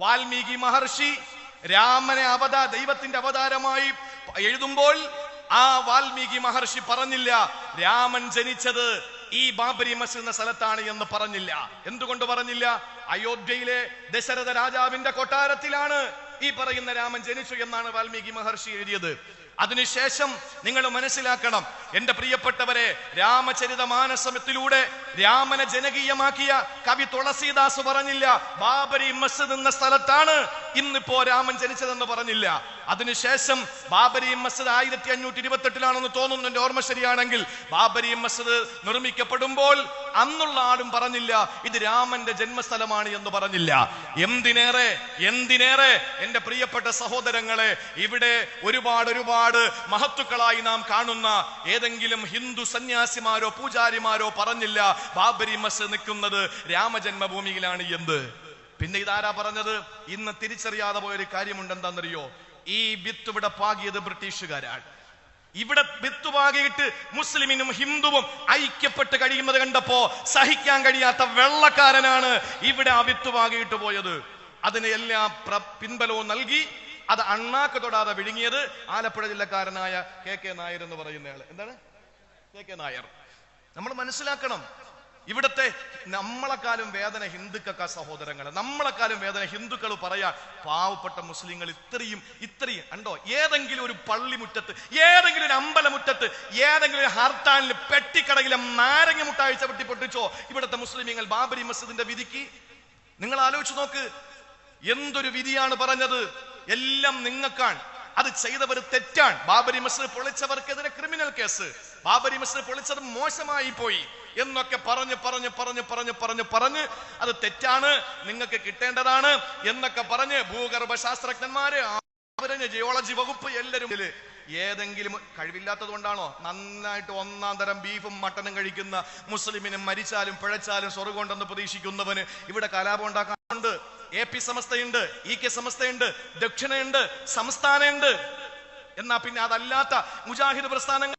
വാൽമീകി മഹർഷി രാമനെ ദൈവത്തിന്റെ അവതാരമായി എഴുതുമ്പോൾ ആ വാൽമീകി മഹർഷി പറഞ്ഞില്ല രാമൻ ജനിച്ചത് ഈ ബാബരി മസ്ജിദ് എന്ന സ്ഥലത്താണ് എന്ന് പറഞ്ഞില്ല. എന്തുകൊണ്ട് പറഞ്ഞില്ല? അയോധ്യയിലെ ദശരഥ രാജാവിന്റെ കൊട്ടാരത്തിലാണ് ഈ പറയുന്ന രാമൻ ജനിച്ചു എന്നാണ് വാൽമീകി മഹർഷി എഴുതിയത്. അതിനുശേഷം നിങ്ങൾ മനസ്സിലാക്കണം എന്റെ പ്രിയപ്പെട്ടവരെ, രാമചരിതമാനസത്തിലൂടെ രാമനെ ജനകീയമാക്കിയ കവി തുളസീദാസ് പറഞ്ഞില്ല ബാബരി മസ്ജിദ് എന്ന സ്ഥലത്താണ് ഇന്നിപ്പോ രാമൻ ജനിച്ചതെന്ന് പറഞ്ഞില്ല. അതിനുശേഷം ബാബരി മസ്ജിദ് 1528 തോന്നുന്നു, എന്റെ ഓർമ്മ ശരിയാണെങ്കിൽ. ബാബരി മസ്ജിദ് നിർമ്മിക്കപ്പെടുമ്പോൾ അന്നുള്ള ആളും പറഞ്ഞില്ല ഇത് രാമന്റെ ജന്മസ്ഥലമാണ് എന്ന് പറഞ്ഞില്ല. എന്തിനേറെ എന്റെ പ്രിയപ്പെട്ട സഹോദരങ്ങളെ, ഇവിടെ ഒരുപാട് മഹത്തുക്കളായി നാം കാണുന്ന ഏതെങ്കിലും ഹിന്ദു സന്യാസിമാരോ പൂജാരിമാരോ പറഞ്ഞില്ല ബാബരി മസ്ജിദ് നിൽക്കുന്നത് രാമജന്മഭൂമിയിലാണ് എന്ന്. പിന്നെ ഇതാരാ പറഞ്ഞത്? ഇന്ന് തിരിച്ചറിയാതെ പോയൊരു കാര്യമുണ്ട്. എന്താണെന്നറിയോ? ഈ വിത്ത് ഇവിടെ പാകിയത് ബ്രിട്ടീഷുകാരാണ്. ഇവിടെ വിത്ത് പാകിയിട്ട് മുസ്ലിമിനും ഹിന്ദുവും ഐക്യപ്പെട്ട് കഴിയുന്നത് കണ്ടപ്പോ സഹിക്കാൻ കഴിയാത്ത വെള്ളക്കാരനാണ് ഇവിടെ ആ വിത്ത് പാകിയിട്ട് പോയത്. അതിന് എല്ലാ പിൻബലവും നൽകി അത് അണ്ണാക്ക് തൊടാതെ വിഴുങ്ങിയത് ആലപ്പുഴ ജില്ലക്കാരനായ കെ നായർ എന്ന് പറയുന്നയാള്. എന്താണ് കെ നായർ? നമ്മൾ മനസ്സിലാക്കണം, ഇവിടത്തെ നമ്മളെക്കാളും വേദന ഹിന്ദുക്കൾക്കാ സഹോദരങ്ങളെ. നമ്മളെക്കാളും വേദന ഹിന്ദുക്കൾ പറയാ പാവപ്പെട്ട മുസ്ലിങ്ങൾ ഇത്രയും ഉണ്ടോ? ഏതെങ്കിലും ഒരു പള്ളിമുറ്റത്ത്, ഏതെങ്കിലും ഒരു അമ്പലമുറ്റത്ത്, ഏതെങ്കിലും ഒരു ഹർത്താലിൽ പെട്ടിക്കടയിലെ നാരങ്ങ മുട്ടാഴ്ച വെട്ടി പൊട്ടിച്ചോ ഇവിടുത്തെ മുസ്ലിമീങ്ങൾ ബാബരി മസ്ജിദിന്റെ വിധിക്ക്? നിങ്ങൾ ആലോചിച്ച് നോക്ക്, എന്തൊരു വിധിയാണ് പറഞ്ഞത്. എല്ലാം നിങ്ങൾക്കാണ്, അത് ചെയ്തവർ തെറ്റാണ്. ബാബരി മസ്ജിദ് പൊളിച്ചവർക്കെതിരെ ക്രിമിനൽ കേസ്, ബാബരി മസ്ജിദ് പൊളിച്ചത് മോശമായി പോയി എന്നൊക്കെ പറഞ്ഞ് അത് തെറ്റാണ്, നിങ്ങൾക്ക് കിട്ടേണ്ടതാണ് എന്നൊക്കെ പറഞ്ഞ് ഭൂഗർഭ ശാസ്ത്രജ്ഞന്മാര്, ജിയോളജി വകുപ്പ് എല്ലാവരും ഏതെങ്കിലും കഴിവില്ലാത്തത് കൊണ്ടാണോ? നന്നായിട്ട് 1-ാം തരം ബീഫും മട്ടനും കഴിക്കുന്ന മുസ്ലിമിനും മരിച്ചാലും പിഴച്ചാലും സ്വർഗമുണ്ടെന്ന് പ്രതീക്ഷിക്കുന്നവന് ഇവിടെ കലാപം ഉണ്ടാക്കാറുണ്ട്. AP സമസ്തയുണ്ട്, EK സമസ്തയുണ്ട്, ദക്ഷിണയുണ്ട്, സംസ്ഥാനമുണ്ട്. എന്നാ പിന്നെ അതല്ലാത്ത മുജാഹിദ് പ്രസ്ഥാനങ്ങൾ,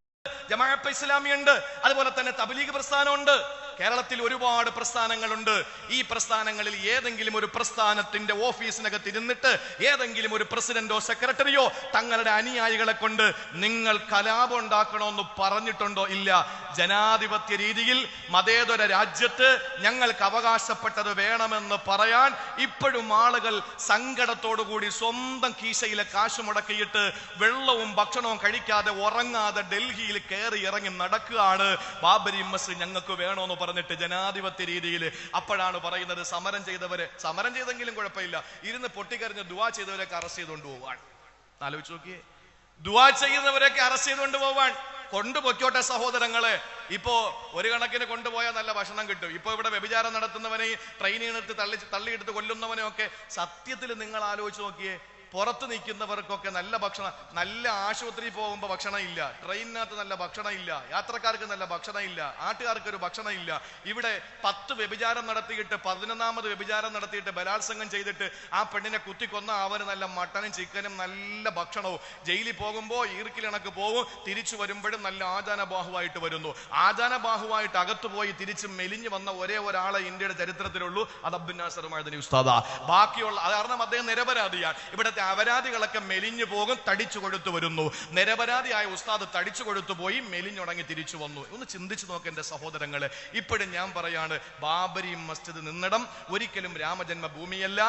ജമാഅത്തെ ഇസ്ലാമിയുണ്ട്, അതുപോലെ തന്നെ തബ്ലീഗ് പ്രസ്ഥാനമുണ്ട്. കേരളത്തിൽ ഒരുപാട് പ്രസ്ഥാനങ്ങളുണ്ട്. ഈ പ്രസ്ഥാനങ്ങളിൽ ഏതെങ്കിലും ഒരു പ്രസ്ഥാനത്തിന്റെ ഓഫീസിനകത്ത് ഇരുന്നിട്ട് ഏതെങ്കിലും ഒരു പ്രസിഡന്റോ സെക്രട്ടറിയോ തങ്ങളുടെ അനുയായികളെ കൊണ്ട് നിങ്ങൾ കലാപം ഉണ്ടാക്കണമെന്ന് പറഞ്ഞിട്ടുണ്ടോ? ഇല്ല. ജനാധിപത്യ രീതിയിൽ മതേതര രാജ്യത്ത് ഞങ്ങൾക്ക് അവകാശപ്പെട്ടത് വേണമെന്ന് പറയാൻ ഇപ്പോഴും ആളുകൾ സങ്കടത്തോടുകൂടി സ്വന്തം കീശയിലെ കാശ് മുടക്കിയിട്ട് വെള്ളവും ഭക്ഷണവും കഴിക്കാതെ ഉറങ്ങാതെ ഡൽഹിയിൽ കയറി ഇറങ്ങി നടക്കുകയാണ്. ബാബരി മസ്ജിദ് ഞങ്ങൾക്ക് വേണമെന്ന് പറഞ്ഞിട്ട് ജനാധിപത്യ രീതിയിൽ. അപ്പോഴാണ് പറയുന്നത് സമരം ചെയ്തെങ്കിലും കുഴപ്പമില്ല, ഇരുന്ന് പൊട്ടിക്കറിഞ്ഞ് ദുആ ചെയ്തവരൊക്കെ അറസ്റ്റ് ചെയ്തുകൊണ്ട് പോവാൻ. ആലോചിച്ച് നോക്കിയേ, ദുആ ചെയ്യുന്നവരൊക്കെ അറസ്റ്റ് ചെയ്തുകൊണ്ട് പോവാൻ. കൊണ്ടുപോയിക്കോട്ടെ സഹോദരങ്ങളെ. ഇപ്പോ ഒരു കണക്കിന് കൊണ്ടുപോയാൽ നല്ല ഭക്ഷണം കിട്ടും. ഇപ്പൊ ഇവിടെ വ്യഭിചാരം നടത്തുന്നവനെ ട്രെയിനിൽ നിന്ന് തള്ളിയെടുത്ത് കൊല്ലുന്നവനെയൊക്കെ സത്യത്തിൽ നിങ്ങൾ ആലോചിച്ച് നോക്കിയേ. പുറത്ത് നിൽക്കുന്നവർക്കൊക്കെ നല്ല ഭക്ഷണം, നല്ല ആശുപത്രിയിൽ പോകുമ്പോൾ ഭക്ഷണം ഇല്ല, ട്രെയിനിനകത്ത് നല്ല ഭക്ഷണം ഇല്ല, യാത്രക്കാർക്ക് നല്ല ഭക്ഷണം ഇല്ല, നാട്ടുകാർക്ക് ഒരു ഭക്ഷണം ഇല്ല. ഇവിടെ 10 വ്യഭിചാരം നടത്തിയിട്ട് 11ാമത് വ്യഭിചാരം നടത്തിയിട്ട് ബലാത്സംഗം ചെയ്തിട്ട് ആ പെണ്ണിനെ കുത്തിക്കൊന്ന അവന് നല്ല മട്ടനും ചിക്കനും നല്ല ഭക്ഷണവും. ജയിലിൽ പോകുമ്പോൾ ഈർക്കിലിണക്ക് പോകും, തിരിച്ചു വരുമ്പോഴും നല്ല ആചാനബാഹുവായിട്ട് വരുന്നു. ആചാനബാഹുവായിട്ട് അകത്തു പോയി തിരിച്ച് മെലിഞ്ഞു വന്ന ഒരേ ഒരാളെ ഇന്ത്യയുടെ ചരിത്രത്തിലുള്ളൂ, അത് അബ്ദുൽ നാസർ മഅദനി ഉസ്താദാ. ബാക്കിയുള്ള കാരണം അദ്ദേഹം നിരപരാധിയാണ്. ഇവിടുത്തെ അപരാധികളൊക്കെ മെലിഞ്ഞു പോകും, തടിച്ചു കൊഴുത്തു വരുന്നു. നിരപരാധിയായ ഉസ്താദ് തടിച്ചു കൊഴുത്തു പോയി മെലിഞ്ഞുടങ്ങി തിരിച്ചു വന്നു. ഒന്ന് ചിന്തിച്ചു നോക്ക് എന്റെ സഹോദരങ്ങളെ. ഇപ്പോഴും ഞാൻ പറയാണ്, ബാബരി മസ്ജിദ് നിന്നിടം ഒരിക്കലും രാമജന്മ ഭൂമിയല്ല.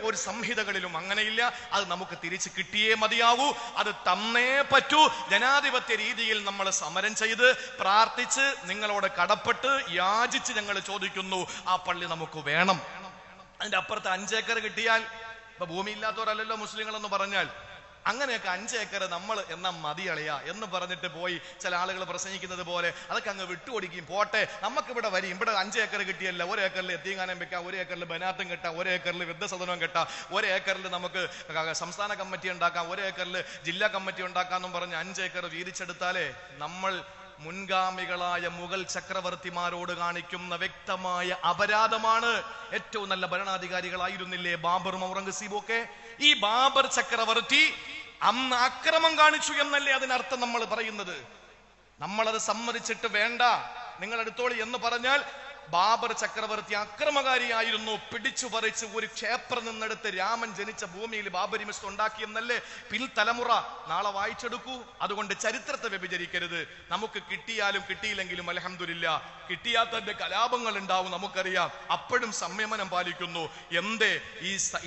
ഒരു സംഹിതകളിലും അങ്ങനെയില്ല. അത് നമുക്ക് തിരിച്ചു കിട്ടിയേ മതിയാവൂ, അത് തന്നേ പറ്റൂ. ജനാധിപത്യ രീതിയിൽ നമ്മൾ സമരം ചെയ്ത് പ്രാർത്ഥിച്ച് നിങ്ങളോട് കടപ്പെട്ട് യാചിച്ച് ഞങ്ങൾ ചോദിക്കുന്നു, ആ പള്ളി നമുക്ക് വേണം. അതിന്റെ അപ്പുറത്ത് 5 ഏക്കർ കിട്ടിയാൽ, ഇപ്പൊ ഭൂമി ഇല്ലാത്തവരല്ലല്ലോ മുസ്ലിങ്ങൾ എന്ന് പറഞ്ഞാൽ, അങ്ങനെയൊക്കെ 5 ഏക്കർ നമ്മൾ എന്നാ മതിയളയാ എന്ന് പറഞ്ഞിട്ട് പോയി ചില ആളുകൾ പ്രസംഗിക്കുന്നത് പോലെ അതൊക്കെ അങ്ങ് വിട്ടുകൊടുക്കും. പോട്ടെ, നമുക്കിവിടെ വരും. ഇവിടെ 5 ഏക്കർ കിട്ടിയല്ല, 1 ഏക്കറിൽ എത്തിങ്ങാനം വെക്കാം, 1 ഏക്കറിൽ ബനാത്തും കെട്ടാം, 1 ഏക്കറിൽ വൃദ്ധസദനവും കെട്ടാം, 1 ഏക്കറിൽ നമുക്ക് സംസ്ഥാന കമ്മിറ്റി ഉണ്ടാക്കാം, 1 ഏക്കറിൽ ജില്ലാ കമ്മിറ്റി ഉണ്ടാക്കാന്നും പറഞ്ഞ് 5 ഏക്കർ വീതിച്ചെടുത്താലേ നമ്മൾ മുൻഗാമികളായ മുഗൾ ചക്രവർത്തിമാരോട് കാണിക്കുന്ന വ്യക്തമായ അപരാധമാണ്. ഏറ്റവും നല്ല ഭരണാധികാരികളായിരുന്നില്ലേ ബാബറും ഔറംഗസീബും ഒക്കെ? ഈ ബാബർ ചക്രവർത്തി അന്ന് അക്രമം കാണിച്ചു എന്നല്ലേ അതിനർത്ഥം നമ്മൾ പറയുന്നത്? നമ്മളത് സമ്മതിച്ചിട്ട് വേണ്ട, നിങ്ങൾ എടുത്തോളി എന്ന് പറഞ്ഞാൽ ബാബർ ചക്രവർത്തി അക്രമകാരിയായിരുന്നു. പിടിച്ചു പറിച്ച് ഒരു ക്ഷേത്രം നിന്നെടുത്ത് രാമൻ ജനിച്ച ഭൂമിയിൽ ബാബരി മസ്ജിദ് ഉണ്ടാക്കിയെന്നല്ലേ പിൻതലമുറ നാളെ വായിച്ചെടുക്കൂ. അതുകൊണ്ട് ചരിത്രത്തെ വ്യഭിചരിക്കരുത്. നമുക്ക് കിട്ടിയാലും കിട്ടിയില്ലെങ്കിലും അൽഹംദുലില്ലാ, കിട്ടിയാത്തതിന്റെ കലാപങ്ങൾ ഉണ്ടാവും നമുക്കറിയാം. അപ്പോഴും സംയമനം പാലിക്കുന്നു. എന്തേ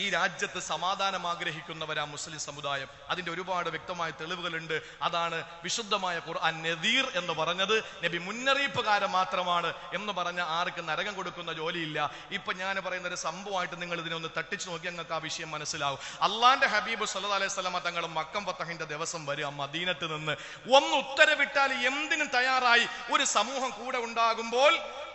ഈ രാജ്യത്ത് സമാധാനം ആഗ്രഹിക്കുന്നവരാ മുസ്ലിം സമുദായം. അതിന്റെ ഒരുപാട് വ്യക്തമായ തെളിവുകളുണ്ട്. അതാണ് വിശുദ്ധമായ ഖുർആൻ നദീർ എന്ന് പറഞ്ഞത്. നബി മുന്നറിയിപ്പുകാരൻ മാത്രമാണ് എന്ന് പറഞ്ഞ ആർക്ക് നരകം കൊടുക്കുന്ന ജോലിയില്ല. ഇപ്പൊ ഞാൻ പറയുന്ന ഒരു സംഭവമായിട്ട് നിങ്ങൾ ഇതിനൊന്ന് തട്ടിച്ചു നോക്കി നിങ്ങൾക്ക് ആ വിഷയം മനസ്സിലാവും. അള്ളാന്റെ ഹബീബ് സല്ലല്ലാഹു അലൈഹി വസല്ലം തങ്ങൾ മക്കം ഫതഹിന്റെ ദിവസം വരിക മദീനത്ത് നിന്ന് ഒന്ന് ഉത്തരവിട്ടാൽ എന്തിനും തയ്യാറായി ഒരു സമൂഹം കൂടെ ഉണ്ടാകുമ്പോൾ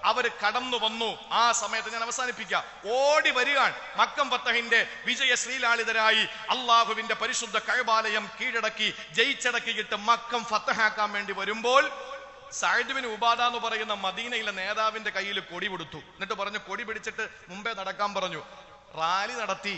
അവര് കടന്നു വന്നു. ആ സമയത്ത് ഞാൻ അവസാനിപ്പിക്കാം. ഓടി വരികയാണ്. മക്കം ഫതഹിന്റെ വിജയ ശ്രീലാളിതരായി അള്ളാഹുവിന്റെ പരിശുദ്ധ കഅബാലയം കീഴടക്കി ജയിച്ചടക്കിയിട്ട് മക്കം ഫതഹാക്കാൻ വേണ്ടി വരുമ്പോൾ സഅദ് ബിൻ ഉബാദ എന്ന് പറയുന്ന മദീനയിലെ നേതാവിന്റെ കയ്യിൽ കൊടി കൊടുത്തു. എന്നിട്ട് പറഞ്ഞു കൊടി പിടിച്ചിട്ട് മുമ്പേ നടക്കാൻ പറഞ്ഞു. റാലി നടത്തി.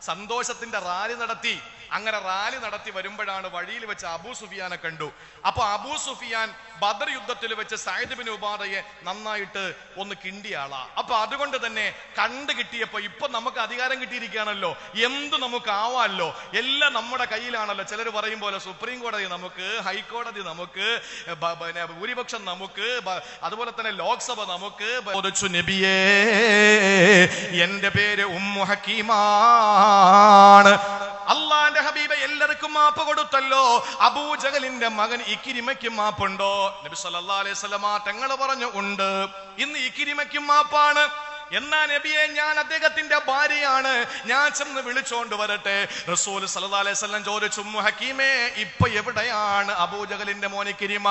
സന്തോഷത്തിന്റെ റാലി നടത്തി. അങ്ങനെ റാലി നടത്തി വരുമ്പോഴാണ് വഴിയിൽ വെച്ച് അബൂ സുഫിയാനെ കണ്ടു. അപ്പൊ അബൂ സുഫിയാൻ ബദർ യുദ്ധത്തിൽ വെച്ച് സഅദ് ബിൻ ഉബാദയെ നന്നായിട്ട് ഒന്ന് കിണ്ടിയ ആളാ. അപ്പൊ അതുകൊണ്ട് തന്നെ കണ്ടു കിട്ടിയപ്പോ ഇപ്പൊ നമുക്ക് അധികാരം കിട്ടിയിരിക്കുകയാണല്ലോ, എന്ത് നമുക്ക് ആവാമല്ലോ, എല്ലാം നമ്മുടെ കയ്യിലാണല്ലോ. ചിലർ പറയും പോലെ സുപ്രീം കോടതി നമുക്ക്, ഹൈക്കോടതി നമുക്ക്, ഭൂരിപക്ഷം നമുക്ക്, അതുപോലെ തന്നെ ലോക്സഭ നമുക്ക്. നബിയേ എന്റെ പേര് ഉമ്മു ഹക്കീമാണ്. അള്ളാന്റെ ഹബീബ എല്ലാവർക്കും മാപ്പ് കൊടുത്തല്ലോ. അബൂജഹലിന്റെ മകൻ ഇക്രിമയ്ക്കും മാപ്പുണ്ടോ? നബി സല്ലല്ലാഹു അലൈഹി വസല്ലം തങ്ങൾ പറഞ്ഞു ഉണ്ട്. ഇന്ന് ഇക്രിമയ്ക്കും മാപ്പാണ്. എന്നാ നബിയെ ഞാൻ അദ്ദേഹത്തിന്റെ ഭാര്യയാണ്, ഞാൻ ചെന്ന് വിളിച്ചോണ്ട് വരട്ടെ. റസൂൽ സല്ലല്ലാഹു അലൈഹി വസല്ലം ചോദിച്ചു, ഉമ്മു ഹക്കീമേ ഇപ്പൊ എവിടെയാണ് അബൂജഹലിന്റെ മോൻ ഇക്രിമ?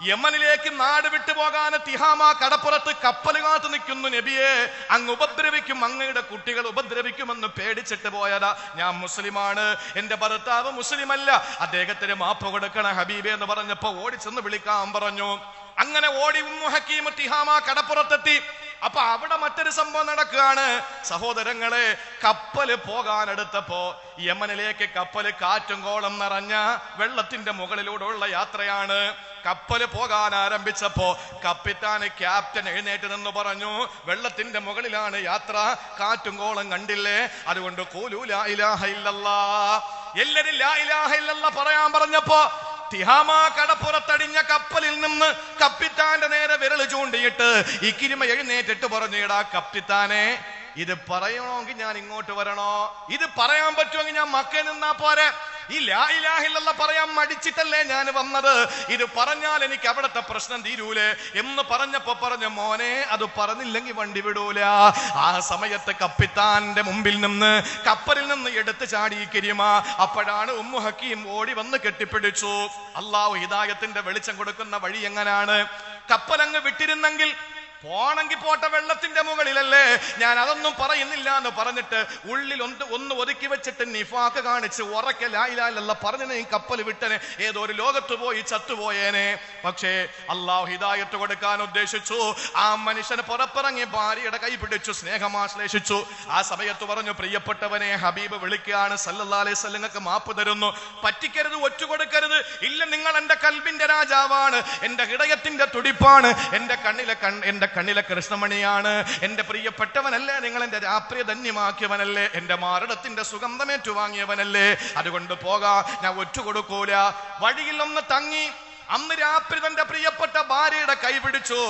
യമനിലേക്ക് നാട് വിട്ടുപോകാൻ തിഹാമ കടപ്പുറത്ത് കപ്പൽ കാത്തു നിൽക്കുന്നു. നബിയെ അങ്ങ് ഉപദ്രവിക്കും, അങ്ങയുടെ കുട്ടികൾ ഉപദ്രവിക്കുമെന്ന് പേടിച്ചിട്ട് പോയതാ. ഞാൻ മുസ്ലിമാണ്, എന്റെ ഭർത്താവ് മുസ്ലിമല്ല, അദ്ദേഹത്തിന് മാപ്പ് കൊടുക്കണം ഹബീബെ എന്ന് പറഞ്ഞപ്പോ ഓടി ചെന്ന് വിളിക്കാൻ പറഞ്ഞു. അങ്ങനെ ഓടി ഉമ്മു ഹക്കീം തിഹാമ കടപ്പുറത്തെത്തി. അപ്പൊ അവിടെ മറ്റൊരു സംഭവം നടക്കുകയാണ്. സഹോദരങ്ങളെ, കപ്പല് പോകാനെടുത്തപ്പോ യമനിലേക്ക് കപ്പല് കാറ്റും കോളം നിറഞ്ഞ വെള്ളത്തിന്റെ മുകളിലൂടെയുള്ള യാത്രയാണ്. കപ്പല് പോകാൻ ആരംഭിച്ചപ്പോ ക്യാപ്റ്റൻ എഴുന്നേറ്റ് നിന്ന് പറഞ്ഞു, വെള്ളത്തിന്റെ മുകളിലാണ് യാത്ര, കാറ്റും കോളം കണ്ടില്ലേ, അതുകൊണ്ട് ഖൂലൂ ലാ ഇലാഹ ഇല്ലല്ലാഹ്, എല്ലാരും ലാ ഇലാഹ ഇല്ലല്ലാഹ് പറയാൻ പറഞ്ഞപ്പോ തിഹാമ കടപ്പുറത്തടിഞ്ഞ കപ്പലിൽ നിന്ന് കപ്പിത്താന്റെ നേരെ വിരൽ ചൂണ്ടിയിട്ട് ഇക്രിമ എഴുന്നേറ്റിട്ട് പറഞ്ഞു, എടാ കപ്പിത്താനെ, ഇത് പറയണമെങ്കിൽ ഞാൻ ഇങ്ങോട്ട് വരണോ? ഇത് പറയാൻ പറ്റുമെങ്കിൽ ഞാൻ മക്കയിൽ നിന്നാ പോരെ? ഈ ലാ ഇലാഹ ഇല്ലല്ലാഹ് പറയാൻ മടിച്ചിട്ടല്ലേ ഞാൻ വന്നത്, ഇത് പറഞ്ഞാൽ എനിക്ക് അവിടത്തെ പ്രശ്നം തീരൂലേ എന്ന് പറഞ്ഞപ്പോ പറഞ്ഞു, മോനെ അത് പറഞ്ഞില്ലെങ്കിൽ വണ്ടി വിടൂല. ആ സമയത്ത് കപ്പിത്താന്റെ മുമ്പിൽ നിന്ന് കപ്പലിൽ നിന്ന് എടുത്തു ചാടി ഇക്രിമ. അപ്പോഴാണ് ഉമ്മു ഹക്കീം ഓടി വന്ന് കെട്ടിപ്പിടിച്ചു. അല്ലാഹു ഹിദായത്തിന്റെ വെളിച്ചം കൊടുക്കുന്ന വഴി എങ്ങനെയാണ്? കപ്പലങ്ങ് വിട്ടിരുന്നെങ്കിൽ പോണെങ്കിൽ പോട്ടെ, വെള്ളത്തിന്റെ മുകളിലല്ലേ, ഞാൻ അതൊന്നും പറയുന്നില്ല എന്ന് പറഞ്ഞിട്ട് ഉള്ളിൽ ഒന്ന് ഒതുക്കി വെച്ചിട്ട് നിഫാക്ക് കാണിച്ച് ഉറക്കെ ലാ ഇലാഹ ഇല്ലല്ലാഹ് പറഞ്ഞതിനെ കപ്പൽ വിട്ടനെ, ഏതോ ഒരു ലോകത്ത് പോയി ചത്തുപോയേനെ. പക്ഷേ അല്ലാഹു ഹിദായത്ത് കൊടുക്കാൻ ഉദ്ദേശിച്ചു. ആ മനുഷ്യന് പുറത്തിറങ്ങി ഭാര്യയുടെ കൈ പിടിച്ചു, സ്നേഹമാശ്ലേഷിച്ചു. ആ സമയത്ത് പറഞ്ഞു, പ്രിയപ്പെട്ടവനെ, ഹബീബ് വിളിക്കുകയാണ് സല്ലല്ലാഹു അലൈഹി വസല്ലം, നിങ്ങൾക്ക് മാപ്പ് തരുന്നു, പറ്റിക്കരുത്, ഒറ്റുകൊടുക്കരുത്. ഇല്ല, നിങ്ങൾ എന്റെ കൽബിന്റെ രാജാവാണ്, എന്റെ ഹൃദയത്തിന്റെ തുടിപ്പാണ്, എന്റെ കണ്ണിലെ കൃഷ്ണമണിയാണ്, എന്റെ പ്രിയപ്പെട്ടവനല്ലേ, നിങ്ങൾ എന്റെ രാത്രിയെ ധന്യമാക്കിയവനല്ലേ, എന്റെ മാരടത്തിന്റെ സുഗന്ധമേറ്റു വാങ്ങിയവനല്ലേ, അതുകൊണ്ട് പോകാം, ഞാൻ ഒറ്റുകൊടുക്കൂല. വഴിയിൽ ഒന്ന് തങ്ങി. അന്ന് രാത്രി തന്റെ പ്രിയപ്പെട്ട ഭാര്യയുടെ കൈ പിടിച്ചു,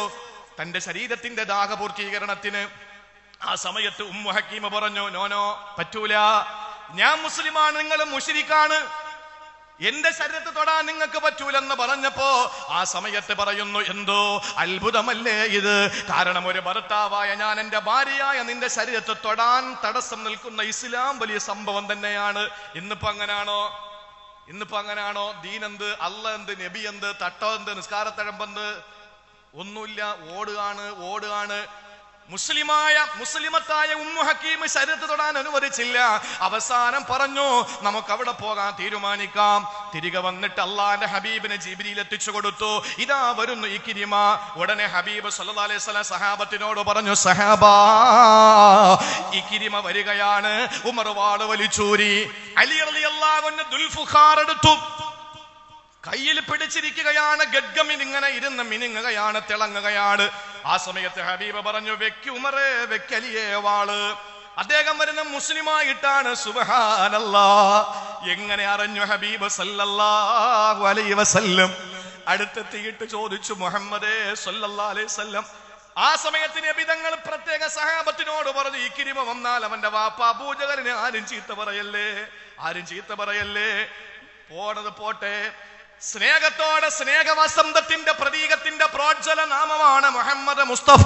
തന്റെ ശരീരത്തിന്റെ ദാഹപൂർത്തീകരണത്തിന്. ആ സമയത്ത് ഉമ്മു ഹക്കീമ പറഞ്ഞു, നോനോ, പറ്റൂല, ഞാൻ മുസ്ലിമാണ്, നിങ്ങൾ മുശ്രിക്കാണ്, എന്റെ ശരീരത്തെ തൊടാൻ നിങ്ങൾക്ക് പറ്റൂലെന്ന് പറഞ്ഞപ്പോ ആ സമയത്ത് പറയുന്നു, എന്തോ അത്ഭുതമല്ലേ ഇത്, കാരണം ഒരു ഭർത്താവായ ഞാൻ എന്റെ ഭാര്യയായ നിന്റെ ശരീരത്തെ തൊടാൻ തടസ്സം നിൽക്കുന്ന ഇസ്ലാം വലിയ സംഭവം തന്നെയാണ്. ഇന്നിപ്പോ അങ്ങനാണോ? ദീനെന്ത്, അല്ല എന്ത്, നബി എന്ത്, തട്ടോ എന്ത്, നിസ്കാരത്തഴമ്പെന്ത്, ഒന്നുമില്ല, ഓടുകയാണ്. മുസ്ലിമത്തായ ഉമ്മു ഹക്കീം ശരീരത്ത് തൊടാൻ അനുവദിച്ചില്ല. അവസാനം പറഞ്ഞു, നമുക്ക് അവിടെ പോകാൻ തീരുമാനിക്കാം. തിരികെ വന്നിട്ട് അള്ളാന്റെ ഹബീബിനെ ജിബ്രീൽ എത്തിച്ചു കൊടുത്തു. ഇതാ വരുന്നു ഇക്രിമ. ഉടനെ ഹബീബ് സല്ലല്ലാഹു അലൈഹി വസല്ലം സഹാബത്തിനോട് പറഞ്ഞു, സഹാബാ, ഇക്രിമ വരികയാണ്. ഉമർ വാള് വലിച്ചൂരി. അലി റളിയല്ലാഹു അൻഹു ദുൽഫുഖാർ എടുത്തു, കയ്യിൽ പിടിച്ചിരിക്കുകയാണ്. ഗഡ്ഗമിൽ ഇങ്ങനെ ഇരുന്ന് മിനുങ്ങുകയാണ്, തിളങ്ങുകയാണ്. ആ സമയത്ത് ഹബീബ് പറഞ്ഞു, വെക്ക് ഉമറേ, വെക്കലിയേ വാള്. അദ്ദേഹം വരുന്ന മുസ്ലിമായിട്ടാണ്. സുബ്ഹാനല്ലാഹ്. എങ്ങനെ അറിഞ്ഞു ഹബീബ് സല്ലല്ലാഹു അലൈഹി വസല്ലം? അടുത്തെത്തിയിട്ട് ചോദിച്ചു, മുഹമ്മദേ സല്ലല്ലാഹു അലൈഹി വസല്ലം. ആ സമയത്ത് നബി തങ്ങൾ പ്രത്യേക സഹാബത്തിനോട് പറഞ്ഞു, ഇക്രിമ വന്നാൽ അവന്റെ വാപ്പ അബൂജഹലിനെ ആരും ചീത്ത പറയല്ലേ, ആരും ചീത്ത പറയല്ലേ. പോണത് പോട്ടെ. സ്നേഹത്തോടെ, സ്നേഹവസന്തത്തിന്റെ പ്രതീകത്തിന്റെ പ്രോജ്വല നാമമാണ് മുഹമ്മദ് മുസ്തഫ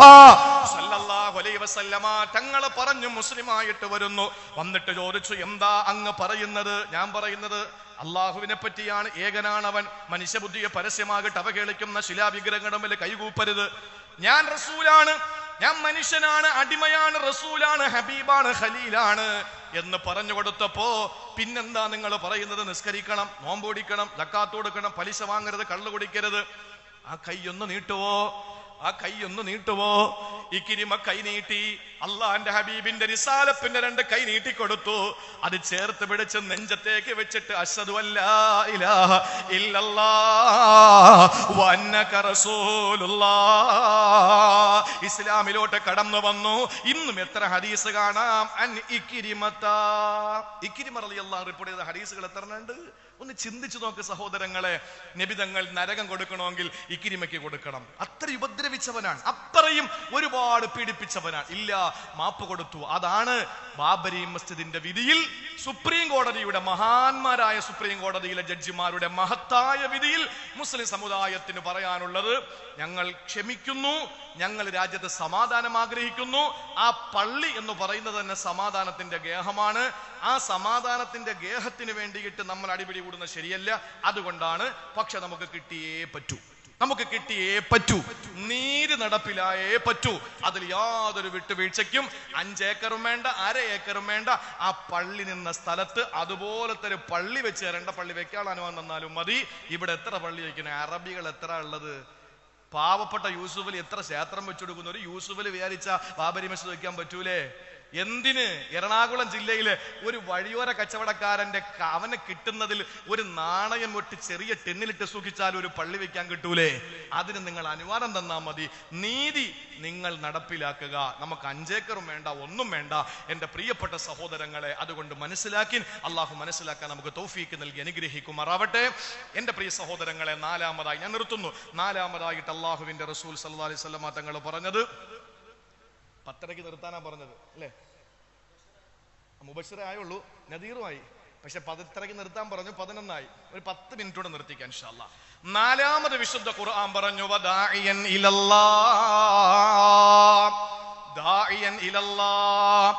സല്ലല്ലാഹു അലൈഹി വസല്ലമ. തങ്ങൾ പറഞ്ഞു മുസ്ലിമായിട്ട് വരുന്നു. വന്നിട്ട് ചോദിച്ചു, എന്താ അങ്ങ് പറയുന്നത്? ഞാൻ പറയുന്നത് അള്ളാഹുവിനെ പറ്റിയാണ്. ഏകനാണവൻ. മനുഷ്യബുദ്ധിയെ പരസ്യമാകട്ടെ അവഹേളിക്കുന്ന ശിലാവിഗ്രഹങ്ങളുടെ മേൽ കൈകൂപ്പരുത്. ഞാൻ റസൂലാണ്, ഞാൻ മനുഷ്യനാണ്, അടിമയാണ്, റസൂലാണ്, ഹബീബാണ്, ഖലീലാണ് എന്ന് പറഞ്ഞു കൊടുത്തപ്പോ പിന്നെന്താ നിങ്ങൾ പറയുന്നത്? നിസ്കരിക്കണം, നോമ്പൊടിക്കണം, സക്കാത്ത് കൊടുക്കണം, പലിശ വാങ്ങരുത്, കള്ളു കുടിക്കരുത്. ആ കൈയൊന്ന് നീട്ടുവോ? ആ കൈയൊന്ന് നീട്ടുവോ? ഇക്രിമ കൈ നീട്ടി. അള്ളാന്റെ ഹബീബിന്റെ റിസാലത്തിന്റെ 2 കൈ നീട്ടിക്കൊടുത്തു. അത് ചേർത്ത് പിടിച്ച് നെഞ്ചത്തേക്ക് വെച്ചിട്ട് അശ്ഹദു അല്ലാ ഇലാഹ ഇല്ലല്ലാഹ് വ അന്നക റസൂലുള്ളാഹ് ഇസ്ലാമിലോട്ട് കടന്നു വന്നു. ഇന്നും എത്ര ഹദീസ് കാണാം. അൻ ഇക്രിമത, ഇക്രിമ റളിയല്ലാഹു റിപ്പോർട്ട് ചെയ്ത ഹദീസുകൾ എത്ര ഉണ്ട്? ഒന്ന് ചിന്തിച്ചു നോക്ക് സഹോദരങ്ങളെ. നബിതങ്ങൾ നരകം കൊടുക്കണമെങ്കിൽ ഇക്രിമയ്ക്ക് കൊടുക്കണം. അത്ര ഉപദ്രവിച്ചവനാണ്, അത്രയും ഒരുപാട് പീഡിപ്പിച്ചവനാണ്. ഇല്ല, മാപ്പ് കൊടുത്തു. അതാണ് ബാബരി മസ്ജിദിന്റെ വിധിയിൽ, സുപ്രീം കോടതിയുടെ, മഹാന്മാരായ സുപ്രീം കോടതിയിലെ ജഡ്ജിമാരുടെ മഹത്തായ വിധിയിൽ മുസ്ലിം സമുദായത്തിന് പറയാനുള്ളത്, ഞങ്ങൾ ക്ഷമിക്കുന്നു, ഞങ്ങൾ രാജ്യത്ത് സമാധാനം ആഗ്രഹിക്കുന്നു. ആ പള്ളി എന്ന് പറയുന്നത് തന്നെ സമാധാനത്തിന്റെ ഗേഹമാണ്. ആ സമാധാനത്തിന്റെ ഗേഹത്തിന് വേണ്ടിയിട്ട് നമ്മൾ അടിപിടി കൂടുന്നത് ശരിയല്ല. അതുകൊണ്ടാണ്. പക്ഷെ നമുക്ക് കിട്ടിയേ പറ്റൂ, നമുക്ക് കിട്ടിയേ പറ്റൂ, നീതി നടപ്പിലായേ പറ്റൂ. അതിൽ യാതൊരു വിട്ടുവീഴ്ചയ്ക്കും 5 ഏക്കറും വേണ്ട, 1/2 ഏക്കറും വേണ്ട. ആ പള്ളി നിന്ന സ്ഥലത്ത് അതുപോലത്തെ ഒരു പള്ളി വെച്ച് തരേണ്ട, പള്ളി വെക്കാൻ അനുവാദം തന്നാലും മതി. ഇവിടെ എത്ര പള്ളി വയ്ക്കുന്നത്? അറബികൾ എത്ര ഉള്ളത്? പാവപ്പെട്ട യൂസുഫലി എത്ര ക്ഷേത്രം വെച്ചുകൊടുക്കുന്നു? ഒരു യൂസുഫലി വിചാരിച്ച ബാബരി മസ്ജിദ് വെക്കാൻ പറ്റൂലേ? എന്തിന്? എറണാകുളം ജില്ലയിലെ ഒരു വഴിയോര കച്ചവടക്കാരന്റെ അവന് കിട്ടുന്നതിൽ ഒരു നാണയം ഒട്ടി ചെറിയ ടെന്നിലിട്ട് സൂക്ഷിച്ചാൽ ഒരു പള്ളി വെക്കാൻ കിട്ടൂലേ? അതിന് നിങ്ങൾ അനുവാദം തന്നാൽ മതി. നീതി നിങ്ങൾ നടപ്പിലാക്കുക. നമുക്ക് 5 ഏക്കറും വേണ്ട, ഒന്നും വേണ്ട എന്റെ പ്രിയപ്പെട്ട സഹോദരങ്ങളെ. അതുകൊണ്ട് മനസ്സിലാക്കി, അള്ളാഹു മനസ്സിലാക്കാൻ നമുക്ക് തൗഫീക്ക് നൽകി അനുഗ്രഹിക്കുമാറാവട്ടെ. എന്റെ പ്രിയ സഹോദരങ്ങളെ, 4-മതായി ഞാൻ നിർത്തുന്നു. 4-മതായിട്ട് അള്ളാഹുവിന്റെ റസൂൽ സല്ലല്ലാഹു അലൈഹി വസല്ലം തങ്ങൾ പറഞ്ഞത്, 10:30 നിർത്താനാ പറഞ്ഞത് അല്ലേ? മുബശ്ശിറേ ആയുള്ളൂ, നദീറുമായി. പക്ഷെ 10:30 നിർത്താൻ പറഞ്ഞു, 11 ഒരു 10 മിനിറ്റോടെ നിർത്തിക്കാൻ ഇൻഷാ അല്ലാഹ്. 4-മത് വിശുദ്ധ ഖുർആൻ പറഞ്ഞു, വദാഇയൻ ഇലല്ലാഹ്, ദാഇയൻ ഇലല്ലാഹ്,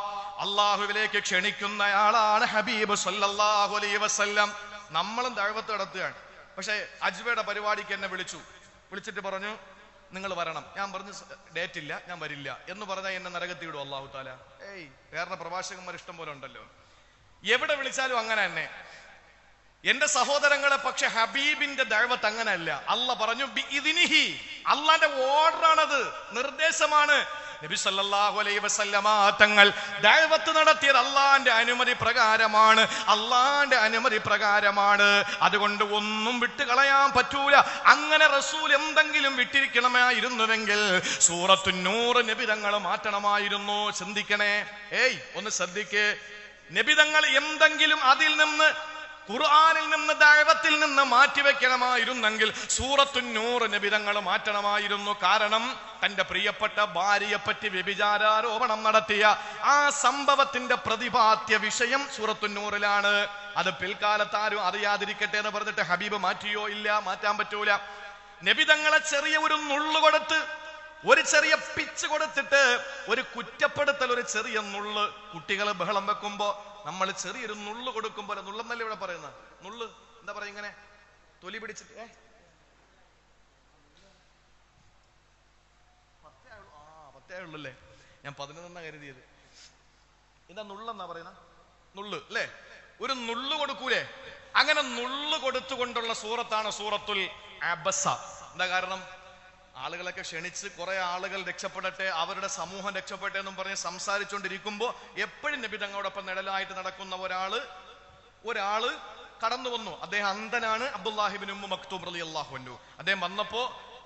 അല്ലാഹുവിലേക്ക് ക്ഷണിക്കുന്നയാളാണ് ഹബീബ് സല്ലല്ലാഹു അലൈഹി വസല്ലം. നമ്മളും ദഅവത്ത് നടത്തുകയാണ്. പക്ഷെ അജ്വയുടെ പരിപാടിക്ക് എന്നെ വിളിച്ചിട്ട് പറഞ്ഞു, നിങ്ങൾ വരണം. ഞാൻ പറഞ്ഞു, ഡേറ്റ് ഇല്ല, ഞാൻ വരില്ല എന്ന് പറഞ്ഞാൽ എന്നെ നരകത്തിൽ വിടും അല്ലാഹു തആല. വേറെ പ്രഭാഷകന്മാർ ഇഷ്ടം പോലെ ഉണ്ടല്ലോ. എവിടെ വിളിച്ചാലും അങ്ങനെ തന്നെ എന്റെ സഹോദരങ്ങളെ. പക്ഷെ ഹബീബിന്റെ ദഅവത്ത് അങ്ങനെയല്ല. അല്ലാഹ് പറഞ്ഞു, ബിഇദ്നിഹി, അല്ലാഹുവിന്റെ ഓർഡറാണത്, നിർദ്ദേശമാണ്. നബി സല്ലല്ലാഹു അലൈഹി വസല്ലമ തങ്ങൾ ദഅവത്ത് നടത്തിയത് അള്ളാന്റെ അനുമതി പ്രകാരമാണ്, അള്ളാന്റെ അനുമതി പ്രകാരമാണ്. അതുകൊണ്ട് ഒന്നും വിട്ടുകളയാൻ പറ്റൂല. അങ്ങനെ റസൂൽ എന്തെങ്കിലും വിട്ടിരിക്കണമായിരുന്നുവെങ്കിൽ സൂറത്തുൻ നൂർ നബി തങ്ങൾ മാറ്റണമായിരുന്നു. ചിന്തിക്കണേ, ഒന്ന് ശ്രദ്ധിക്കേ. നബി തങ്ങൾ എന്തെങ്കിലും അതിൽ നിന്ന്, ഖുർആനിൽ നിന്ന്, ദഅവത്തിൽ നിന്ന് മാറ്റിവെക്കണമായിരുന്നെങ്കിൽ സൂറത്തുൻ നൂർ നബി തങ്ങൾ മാറ്റണമായിരുന്നു. കാരണം തന്റെ പ്രിയപ്പെട്ട ഭാര്യയെ പറ്റി വ്യഭിചാരോപണം നടത്തിയ ആ സംഭവത്തിന്റെ പ്രതിപാദ്യ വിഷയം സൂറത്തുൻ നൂറിലാണ്. അത് പിൽക്കാലത്ത് ആരും അറിയാതിരിക്കട്ടെ എന്ന് പറഞ്ഞിട്ട് ഹബീബ് മാറ്റിയോ? ഇല്ല, മാറ്റാൻ പറ്റൂല. നബി തങ്ങളെ ചെറിയ ഒരു നുള്ളു കൊടുത്ത്, ഒരു ചെറിയ പിച്ച് കൊടുത്തിട്ട്, ഒരു കുറ്റപ്പെടുത്തൽ, ഒരു ചെറിയ നുള്ള്, കുട്ടികൾ ബഹളം വെക്കുമ്പോ നമ്മൾ ചെറിയൊരു നുള്ളു കൊടുക്കുമ്പോൾ, നുള്ളെന്നല്ല ഇവിടെ പറയുന്നത്, നുള്ള് എന്താ പറയാ, ഇങ്ങനെ തൊലി പിടിച്ചിട്ട് 10 ഉള്ളല്ലേ, ഞാൻ 11 കരുതിയത്. ഇതാ നുള്ളെന്നാ പറയുന്ന, നുള്ള് അല്ലേ? ഒരു നുള്ളു കൊടുക്കൂലേ? അങ്ങനെ നുള്ളു കൊടുത്തുകൊണ്ടുള്ള സൂറത്താണ് സൂറത്തുൽ അബസ. എന്താ കാരണം? ആളുകളൊക്കെ ക്ഷണിച്ച് കുറെ ആളുകൾ രക്ഷപ്പെടട്ടെ, അവരുടെ സമൂഹം രക്ഷപ്പെട്ടെ എന്നും പറഞ്ഞ് സംസാരിച്ചുകൊണ്ടിരിക്കുമ്പോ എപ്പോഴും നബി തങ്ങളോടൊപ്പം നിഴലായിട്ട് നടക്കുന്ന ഒരാള് കടന്നു വന്നു. അദ്ദേഹം അന്ധനാണ്, അബ്ദുല്ലാഹി ഇബ്നു ഉമ്മു മക്തൂം റളിയല്ലാഹു അൻഹു. അദ്ദേഹം വന്നപ്പോ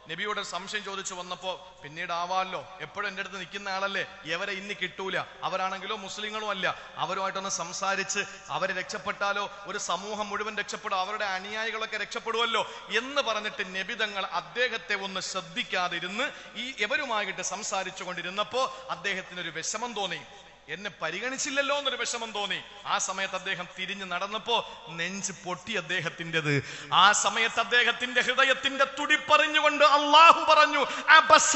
നബിയോട് സംശയം ചോദിച്ചു വന്നപ്പോ പിന്നീട് ആവാമല്ലോ, എപ്പോഴും എൻ്റെ അടുത്ത് നിൽക്കുന്ന ആളല്ലേ, എവരെ ഇന്ന് കിട്ടൂല, അവരാണെങ്കിലോ മുസ്ലിങ്ങളും അല്ല, അവരുമായിട്ടൊന്ന് സംസാരിച്ച് അവരെ രക്ഷപ്പെട്ടാലോ ഒരു സമൂഹം മുഴുവൻ രക്ഷപ്പെടും, അവരുടെ അനുയായികളൊക്കെ രക്ഷപ്പെടുമല്ലോ എന്ന് പറഞ്ഞിട്ട് നബി തങ്ങൾ അദ്ദേഹത്തെ ഒന്ന് ശ്രദ്ധിക്കാതിരുന്ന് ഇവരുമായിട്ട് സംസാരിച്ചു കൊണ്ടിരുന്നപ്പോ അദ്ദേഹത്തിനൊരു വിഷമം തോന്നി. എന്നെ പരിഗണിച്ചില്ലല്ലോ എന്നൊരു വിഷമം തോന്നി. ആ സമയത്ത് അദ്ദേഹം തിരിഞ്ഞു നടന്നപ്പോ നെഞ്ച് പൊട്ടി അദ്ദേഹത്തിൻ്റെത്. ആ സമയത്ത് അദ്ദേഹത്തിന്റെ ഹൃദയത്തിന്റെ തുടിപ്പറിഞ്ഞുകൊണ്ട് അള്ളാഹു പറഞ്ഞു, അബസ,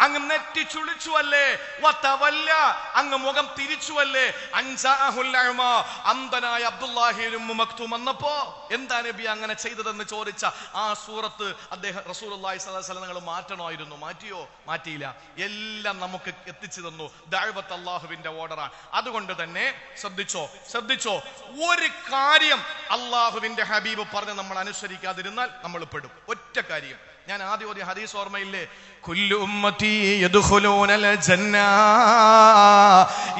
അങ്ങ് നെറ്റി ചുളിച്ചു അല്ലേ, വതവല്ല, അങ്ങ് മുഖം തിരിച്ചുവല്ലേ, അൻജാഅഹുൽ അഅ്മ, അന്ധനായ അബ്ദുല്ലാഹി ഇബ്നു ഉമ്മ മക്തൂം വന്നപ്പോ എന്താ നബി അങ്ങനെ ചെയ്തതെന്ന് ചോദിച്ച ആ സൂറത്ത് അദ്ദേഹം റസൂലുള്ളാഹി സ്വല്ലല്ലാഹു അലൈഹി വസല്ലം നിങ്ങൾ മാറ്റണമായിരുന്നു. മാറ്റിയോ? മാറ്റിയില്ല. എല്ലാം നമുക്ക് എത്തിച്ചു തന്നു. ദഅവത്ത് അല്ലാഹുവിന്റെ ഓർഡറാണ്. അതുകൊണ്ട് തന്നെ ശ്രദ്ധിച്ചോ, ഒരു കാര്യം അള്ളാഹുവിന്റെ ഹബീബ് പറഞ്ഞ് നമ്മൾ അനുസരിക്കാതിരുന്നാൽ നമ്മൾ പെടും. ഒറ്റ കാര്യം. ഞാൻ ആദ്യം ഒരു ഹദീസ് ഓർമ്മയില്ലേ, കുല്ലു ഉമ്മത്തി യദ്ഖുലൂനൽ ജന്ന,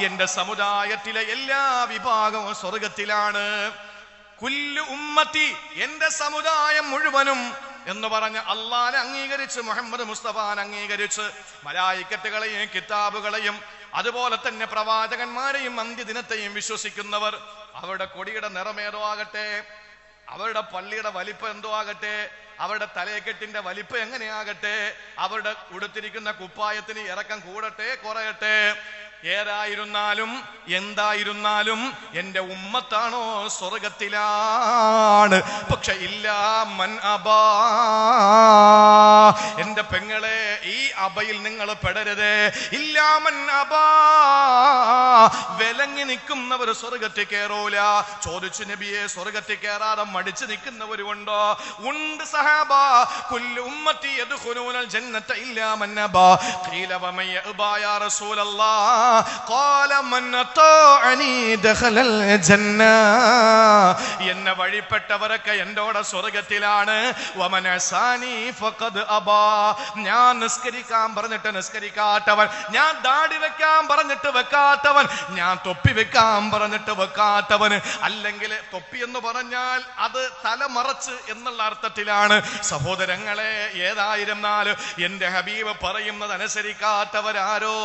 എന്റെ സമുദായത്തിലെ എല്ലാ വിഭാഗവും സ്വർഗത്തിലാണ്. കുല്ലു ഉമ്മത്തി, എന്റെ സമുദായം മുഴുവനും എന്ന് പറഞ്ഞ് അള്ളാനെ അംഗീകരിച്ച്, മുഹമ്മദ് മുസ്തഫാൻ അംഗീകരിച്ച്, മലായിക്കത്തുകളെയും കിതാബുകളെയും അതുപോലെ തന്നെ പ്രവാചകന്മാരെയും അന്ത്യദിനത്തെയും വിശ്വസിക്കുന്നവർ, അവരുടെ കൊടിയുടെ നിറമേതോ ആകട്ടെ, അവരുടെ പള്ളിയുടെ വലിപ്പം എന്തോ ആകട്ടെ, അവരുടെ തലയെക്കെട്ടിന്റെ വലിപ്പം എങ്ങനെയാകട്ടെ, അവരുടെ ഉടുത്തിരിക്കുന്ന കുപ്പായത്തിന് ഇറക്കം കൂടട്ടെ കുറയട്ടെ, ഏതായിരുന്നാലും എന്തായിരുന്നാലും എന്റെ ഉമ്മത്താണോ സ്വർഗത്തിലാണ്. പക്ഷെ ഇല്ലാ മൻ അബാ, എന്റെ പെങ്ങളെ ഈ അബയിൽ നിങ്ങൾ പെടരുത്. ഇല്ലാ മൻ അബാ, വിലങ്ങി നിൽക്കുന്നവർ സ്വർഗത്തിൽ കയറൂല. ചോദിച്ചു നബിയെ, സ്വർഗത്തിൽ കയറാതെ മടിച്ചു നിൽക്കുന്നവരുണ്ടോ? ഉണ്ട് സഹാബ. കുല്ലു ഉമ്മത്തി യദ്ഖുലൂനൽ ജന്നത ഇല്ലാ മൻ അബാ. ഖീല വമൻ യഅബാ യാ റസൂലല്ലാഹ്. ഖാല മൻ അതാഅനി ദഖലൽ ജന്ന, എന്നെ വഴിപ്പെട്ടവരൊക്കെ എന്നോട് സ്വർഗത്തിലാണ്. വമൻ അസാനി ഫഖദ് അബാ, ഞാൻ നിസ്കരിക്കാൻ പറഞ്ഞിട്ട് നിസ്കരിക്കാത്തവൻ, ഞാൻ ദാടി വെക്കാൻ പറഞ്ഞിട്ട് വെക്കാത്തവൻ, ഞാൻ തൊപ്പി വെക്കാൻ പറഞ്ഞിട്ട് വെക്കാത്തവൻ, അല്ലെങ്കിൽ തൊപ്പി എന്ന് പറഞ്ഞാൽ അത് തലമറച്ച് എന്നുള്ള അർത്ഥത്തിലാണ്. സഹോദരങ്ങളെ, ഏതായിരുന്നാലും എന്റെ ഹബീബ് പറയുന്നത് അനുസരിക്കാത്തവരാരോ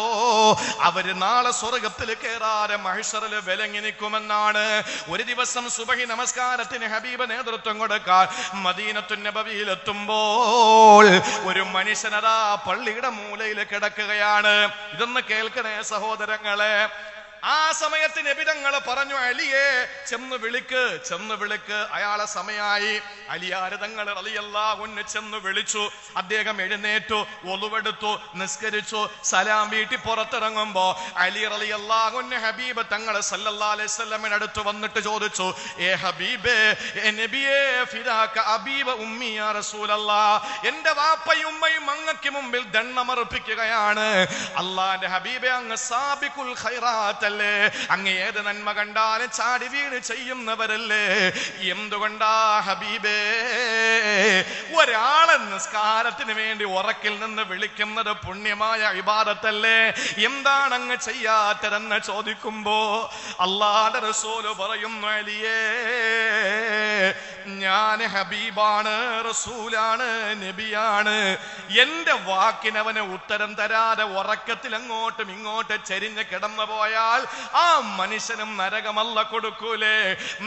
അവര് നാളെ സ്വർഗത്തിൽ കയറാതെ മഹ്ശറിൽ വിലങ്ങി നിൽക്കുമെന്നാണ്. ഒരു ദിവസം സുബഹി നമസ്കാരത്തിന് ഹബീബ് നേതൃത്വം കൊടുക്കാൻ മദീനത്തുൻ നബവിയിൽ എത്തുമ്പോൾ ഒരു മനുഷ്യനതാ പള്ളിയുടെ മൂലയിൽ കിടക്കുകയാണ്. ഇതൊന്ന് കേൾക്കണേ സഹോദരങ്ങളെ. ആ സമയത്ത് നബി തങ്ങൾ പറഞ്ഞു, അലിയെ ചെന്ന് വിളിക്ക്, അയാളെ സമയായി. അലിയാർ തങ്ങൾ റളിയല്ലാഹു അൻഹു ചെന്ന് വിളിച്ചു. അദ്ദേഹം എഴുന്നേറ്റു, ഒളുവെടുത്തു, നിസ്കരിച്ചു, സലാം വീട്ടി പുറത്തിറങ്ങുമ്പോ അലി റളിയല്ലാഹു അൻഹു ഹബീബ് തങ്ങൾ സല്ലല്ലാഹു അലൈഹി വസല്ലമയുടെ അടുത്ത് വന്നിട്ട് ചോദിച്ചു, ഏ ഹബീബേ, ഏ നബിയേ, ഫിദാക അബീ വ ഉമ്മി യാ റസൂലല്ലാഹ്, എന്റെ വാപ്പയും ഉമ്മയും അങ്ങക്ക് മുമ്പിൽ ദണ്ഡമർപ്പിക്കുകയാണ്. അല്ലാഹുവിന്റെ ഹബീബേ, അങ്ങ് സാബിഖുൽ ഖൈറാത്ത് അല്ലേ, അങ്ങ് ഏത് നന്മ കണ്ടാലും ചാടി വീണ് ചെയ്യുന്നവരല്ലേ, എന്തുകൊണ്ടാ ഹബീബേ ഒരാളെ നിസ്കാരത്തിന് വേണ്ടി ഉറക്കിൽ നിന്ന് വിളിക്കുന്നത് പുണ്യമായ ഇബാദത്തല്ലേ, എന്താണ് അങ്ങ് ചെയ്യാത്തതെന്ന് ചോദിക്കുമ്പോ അല്ലാഹുവിന്റെ റസൂല് പറയുന്നു, അലിയേ, ഞാൻ ഹബീബാണ്, റസൂലാണ്, നബിയാണ്. എന്റെ വാക്കിനവന് ഉത്തരം തരാതെ ഉറക്കത്തിൽ അങ്ങോട്ടും ഇങ്ങോട്ട് ചെരിഞ്ഞ് കിടന്നു പോയാൽ ആ മനുഷ്യനും നരകമല്ല കൊടുക്കൂലേ.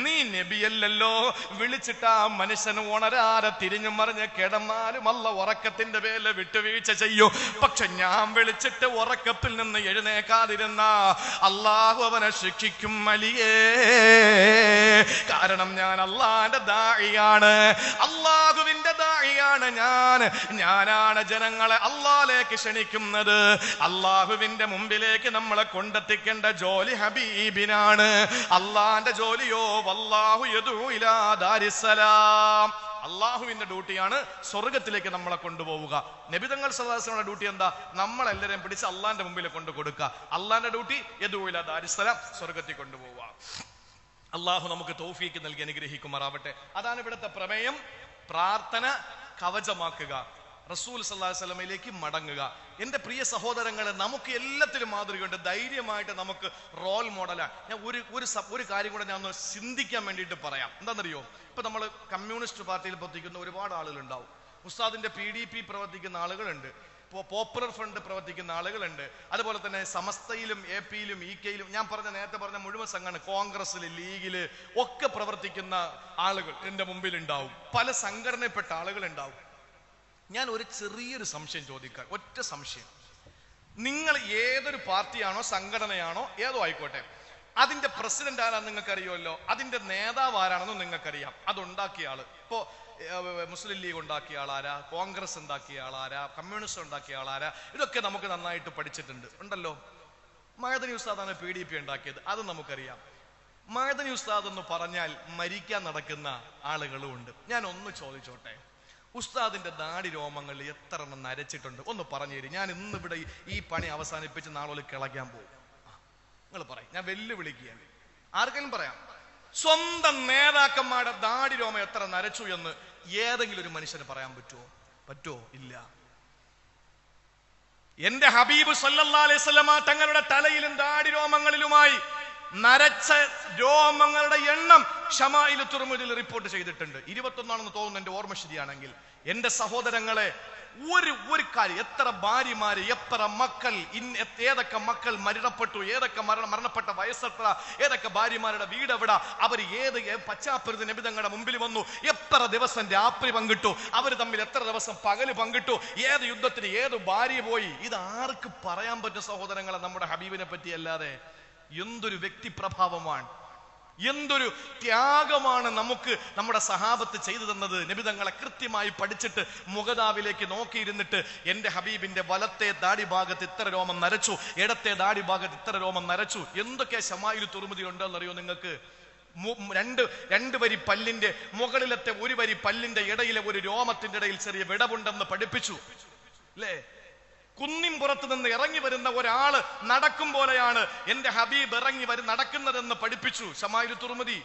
നീ നബിയല്ലല്ലോ, വിളിച്ചിട്ട് ആ മനുഷ്യന് ഉണരാതെ തിരിഞ്ഞു മറിഞ്ഞ് കിടന്നാലും അല്ല ഉറക്കത്തിന്റെ പേരിൽ വിട്ടുവീഴ്ച ചെയ്യൂ. പക്ഷെ ഞാൻ വിളിച്ചിട്ട് ഉറക്കത്തിൽ നിന്ന് എഴുന്നേക്കാതിരുന്ന അള്ളാഹു അവനെ ശിക്ഷിക്കും അലിയേ. കാരണം ഞാൻ അള്ളാന്റെ ദാഇയാണ്, അള്ളാഹുവിന്റെ ദാഇയാണ്. ഞാനാണ് ജനങ്ങളെ അള്ളാഹിലേക്ക് ക്ഷണിക്കുന്നത്. അള്ളാഹുവിന്റെ മുമ്പിലേക്ക് നമ്മളെ കൊണ്ടെത്തിക്കേണ്ട ജോലി ഹബീബിനാണ്. അള്ളാന്റെ ജോലിയോ വല്ലാഹു യദൂ ഇലാ ദാരിസ്സലാം, അള്ളാഹുവിന്റെ ഡ്യൂട്ടിയാണ് സ്വർഗത്തിലേക്ക് നമ്മളെ കൊണ്ടുപോവുക. നബി തങ്ങൾ സല്ലല്ലാഹു അലൈഹി വസല്ലമയുടെ ഡ്യൂട്ടി എന്താ? നമ്മളെല്ലാവരെയും പിടിച്ച് അള്ളാന്റെ മുമ്പിൽ കൊണ്ടു കൊടുക്കുക. അള്ളാന്റെ ഡ്യൂട്ടി യദൂ ഇലാ ദാരിസ്സലാം, സ്വർഗത്തിൽ കൊണ്ടുപോവുക. അള്ളാഹു നമുക്ക് തൗഫീക്ക് നൽകി അനുഗ്രഹിക്കുമാറാവട്ടെ. അതാണ് ഇവിടുത്തെ പ്രമേയം. പ്രാർത്ഥന കവചമാക്കുക, റസൂൽ സല്ലല്ലാഹു അലൈഹി വസല്ലമയിലേക്ക് മടങ്ങുക. എൻ്റെ പ്രിയ സഹോദരങ്ങളെ, നമുക്ക് എല്ലാത്തിലും മാതൃകയുണ്ട്. ധൈര്യമായിട്ട് നമുക്ക് റോൾ മോഡലാണ്. ഞാൻ ഒരു കാര്യം കൂടെ ഞാൻ ഒന്ന് ചിന്തിക്കാൻ വേണ്ടിയിട്ട് പറയാം. എന്താണെന്നറിയോ? ഇപ്പൊ നമ്മൾ കമ്മ്യൂണിസ്റ്റ് പാർട്ടിയിൽ പ്രവർത്തിക്കുന്ന ഒരുപാട് ആളുകളുണ്ടാവും. ഉസ്താദിന്റെ PDP പ്രവർത്തിക്കുന്ന ആളുകളുണ്ട്, പോപ്പുലർ ഫ്രണ്ട് പ്രവർത്തിക്കുന്ന ആളുകളുണ്ട്, അതുപോലെ തന്നെ സമസ്തയിലും AP-യിലും EK-യിലും ഞാൻ നേരത്തെ പറഞ്ഞ മുഴുവൻ സംഘടന, കോൺഗ്രസില്, ലീഗില് ഒക്കെ പ്രവർത്തിക്കുന്ന ആളുകൾ എന്റെ മുമ്പിൽ ഉണ്ടാവും. പല സംഘടനയിൽപ്പെട്ട ആളുകൾ ഉണ്ടാവും. ഞാൻ ഒരു ചെറിയൊരു സംശയം ചോദിക്കാൻ, ഒറ്റ സംശയം. നിങ്ങൾ ഏതൊരു പാർട്ടിയാണോ സംഘടനയാണോ ഏതോ ആയിക്കോട്ടെ, അതിന്റെ പ്രസിഡന്റ് ആരാന്ന് നിങ്ങൾക്കറിയുമല്ലോ, അതിന്റെ നേതാവ് ആരാണെന്ന് നിങ്ങൾക്കറിയാം. അതുണ്ടാക്കിയ ആള് ഇപ്പോ മുസ്ലിം ലീഗ് ഉണ്ടാക്കിയ ആളാരാ, കോൺഗ്രസ് ഉണ്ടാക്കിയ ആളാരാ, കമ്മ്യൂണിസ്റ്റ് ഉണ്ടാക്കിയ ആളാരാ, ഇതൊക്കെ നമുക്ക് നന്നായിട്ട് പഠിച്ചിട്ടുണ്ട് ഉണ്ടല്ലോ. മഅദനി ഉസ്താദാണ് PDP ഉണ്ടാക്കിയത്, അത് നമുക്കറിയാം. മഅദനി ഉസ്താദ് എന്ന് പറഞ്ഞാൽ മരിക്കാൻ നടക്കുന്ന ആളുകളും ഉണ്ട്. ഞാൻ ഒന്ന് ചോദിച്ചോട്ടെ, ഉസ്താദിന്റെ ദാടി രോമങ്ങളിൽ എത്ര എണ്ണം നരച്ചിട്ടുണ്ട് ഒന്ന് പറഞ്ഞു തരും. ഞാൻ ഇന്നിവിടെ ഈ പണി അവസാനിപ്പിച്ച് നാളെ കിളയ്ക്കാൻ പോകും. നിങ്ങൾ പറയും, ഞാൻ വെല്ലുവിളിക്കുകയാണ്. ആർക്കെങ്കിലും പറയാം, സ്വന്തം നേതാക്കന്മാരുടെ ദാടി രോമം എത്ര നരച്ചു എന്ന് ഏതെങ്കിലും ഒരു മനുഷ്യന് പറയാൻ പറ്റുമോ? ഇല്ല. എന്റെ ഹബീബ് സല്ലല്ലാഹു അലൈഹി വസല്ലമ തങ്ങളുടെ തലയിലും ദാടി രോമങ്ങളിലുമായി നരച്ച രോമങ്ങളുടെ എണ്ണം ശമാഇൽ തുർമുദിയിൽ റിപ്പോർട്ട് ചെയ്തിട്ടുണ്ട്. 21 തോന്നുന്നു എന്റെ ഓർമ്മ ശരിയാണെങ്കിൽ. എന്റെ സഹോദരങ്ങളെ, ഒരു കാര്യം, എത്ര ഭാര്യമാര്, എത്ര മക്കൾ, ഏതൊക്കെ മക്കൾ മരണപ്പെട്ടു, ഏതൊക്കെ മരണപ്പെട്ട വയസ്സെത്ര, ഏതൊക്കെ ഭാര്യമാരുടെ വീട് എവിടെ, അവർ ഏത് പശ്ചാത്തലത്തിൽ നബി തങ്ങളുടെ മുമ്പിൽ വന്നു, എത്ര ദിവസം രാത്രി പങ്കിട്ടു, അവർ തമ്മിൽ എത്ര ദിവസം പകല് പങ്കിട്ടു, ഏത് യുദ്ധത്തിന് ഏത് ഭാര്യ പോയി, ഇത് ആർക്ക് പറയാൻ പറ്റും സഹോദരങ്ങളെ? നമ്മുടെ ഹബീബിനെ പറ്റി അല്ലാതെ. എന്തൊരു വ്യക്തിപ്രഭാവമാണ്, എന്തൊരു ത്യാഗമാണ് നമുക്ക് നമ്മുടെ സഹാബത്ത് ചെയ്തു തന്നത്. നബി തങ്ങളെ കൃത്യമായി പഠിച്ചിട്ട് മുഖദാവിലേക്ക് നോക്കിയിരുന്നിട്ട് എന്റെ ഹബീബിന്റെ വലത്തെ ദാടി ഭാഗത്ത് ഇത്ര രോമം നരച്ചു, ഇടത്തെ ദാടി ഭാഗത്ത് ഇത്ര രോമം നരച്ചു. എന്തൊക്കെ ശമാഇൽ തുർമുദി ഉണ്ടെന്നറിയോ നിങ്ങൾക്ക്? രണ്ട് വരി പല്ലിന്റെ മുകളിലത്തെ ഒരു വരി പല്ലിന്റെ ഇടയിലെ ഒരു രോമത്തിന്റെ ഇടയിൽ ചെറിയ വിടവുണ്ടെന്ന് പഠിപ്പിച്ചു അല്ലേ? കുന്നിൻപുറത്ത് നിന്ന് ഇറങ്ങി വരുന്ന ഒരാള് നടക്കും പോലെയാണ് എന്റെ ഹബീബ് ഇറങ്ങി നടക്കുന്നതെന്ന് പഠിപ്പിച്ചു ശമാഇൽ തുർമുദി.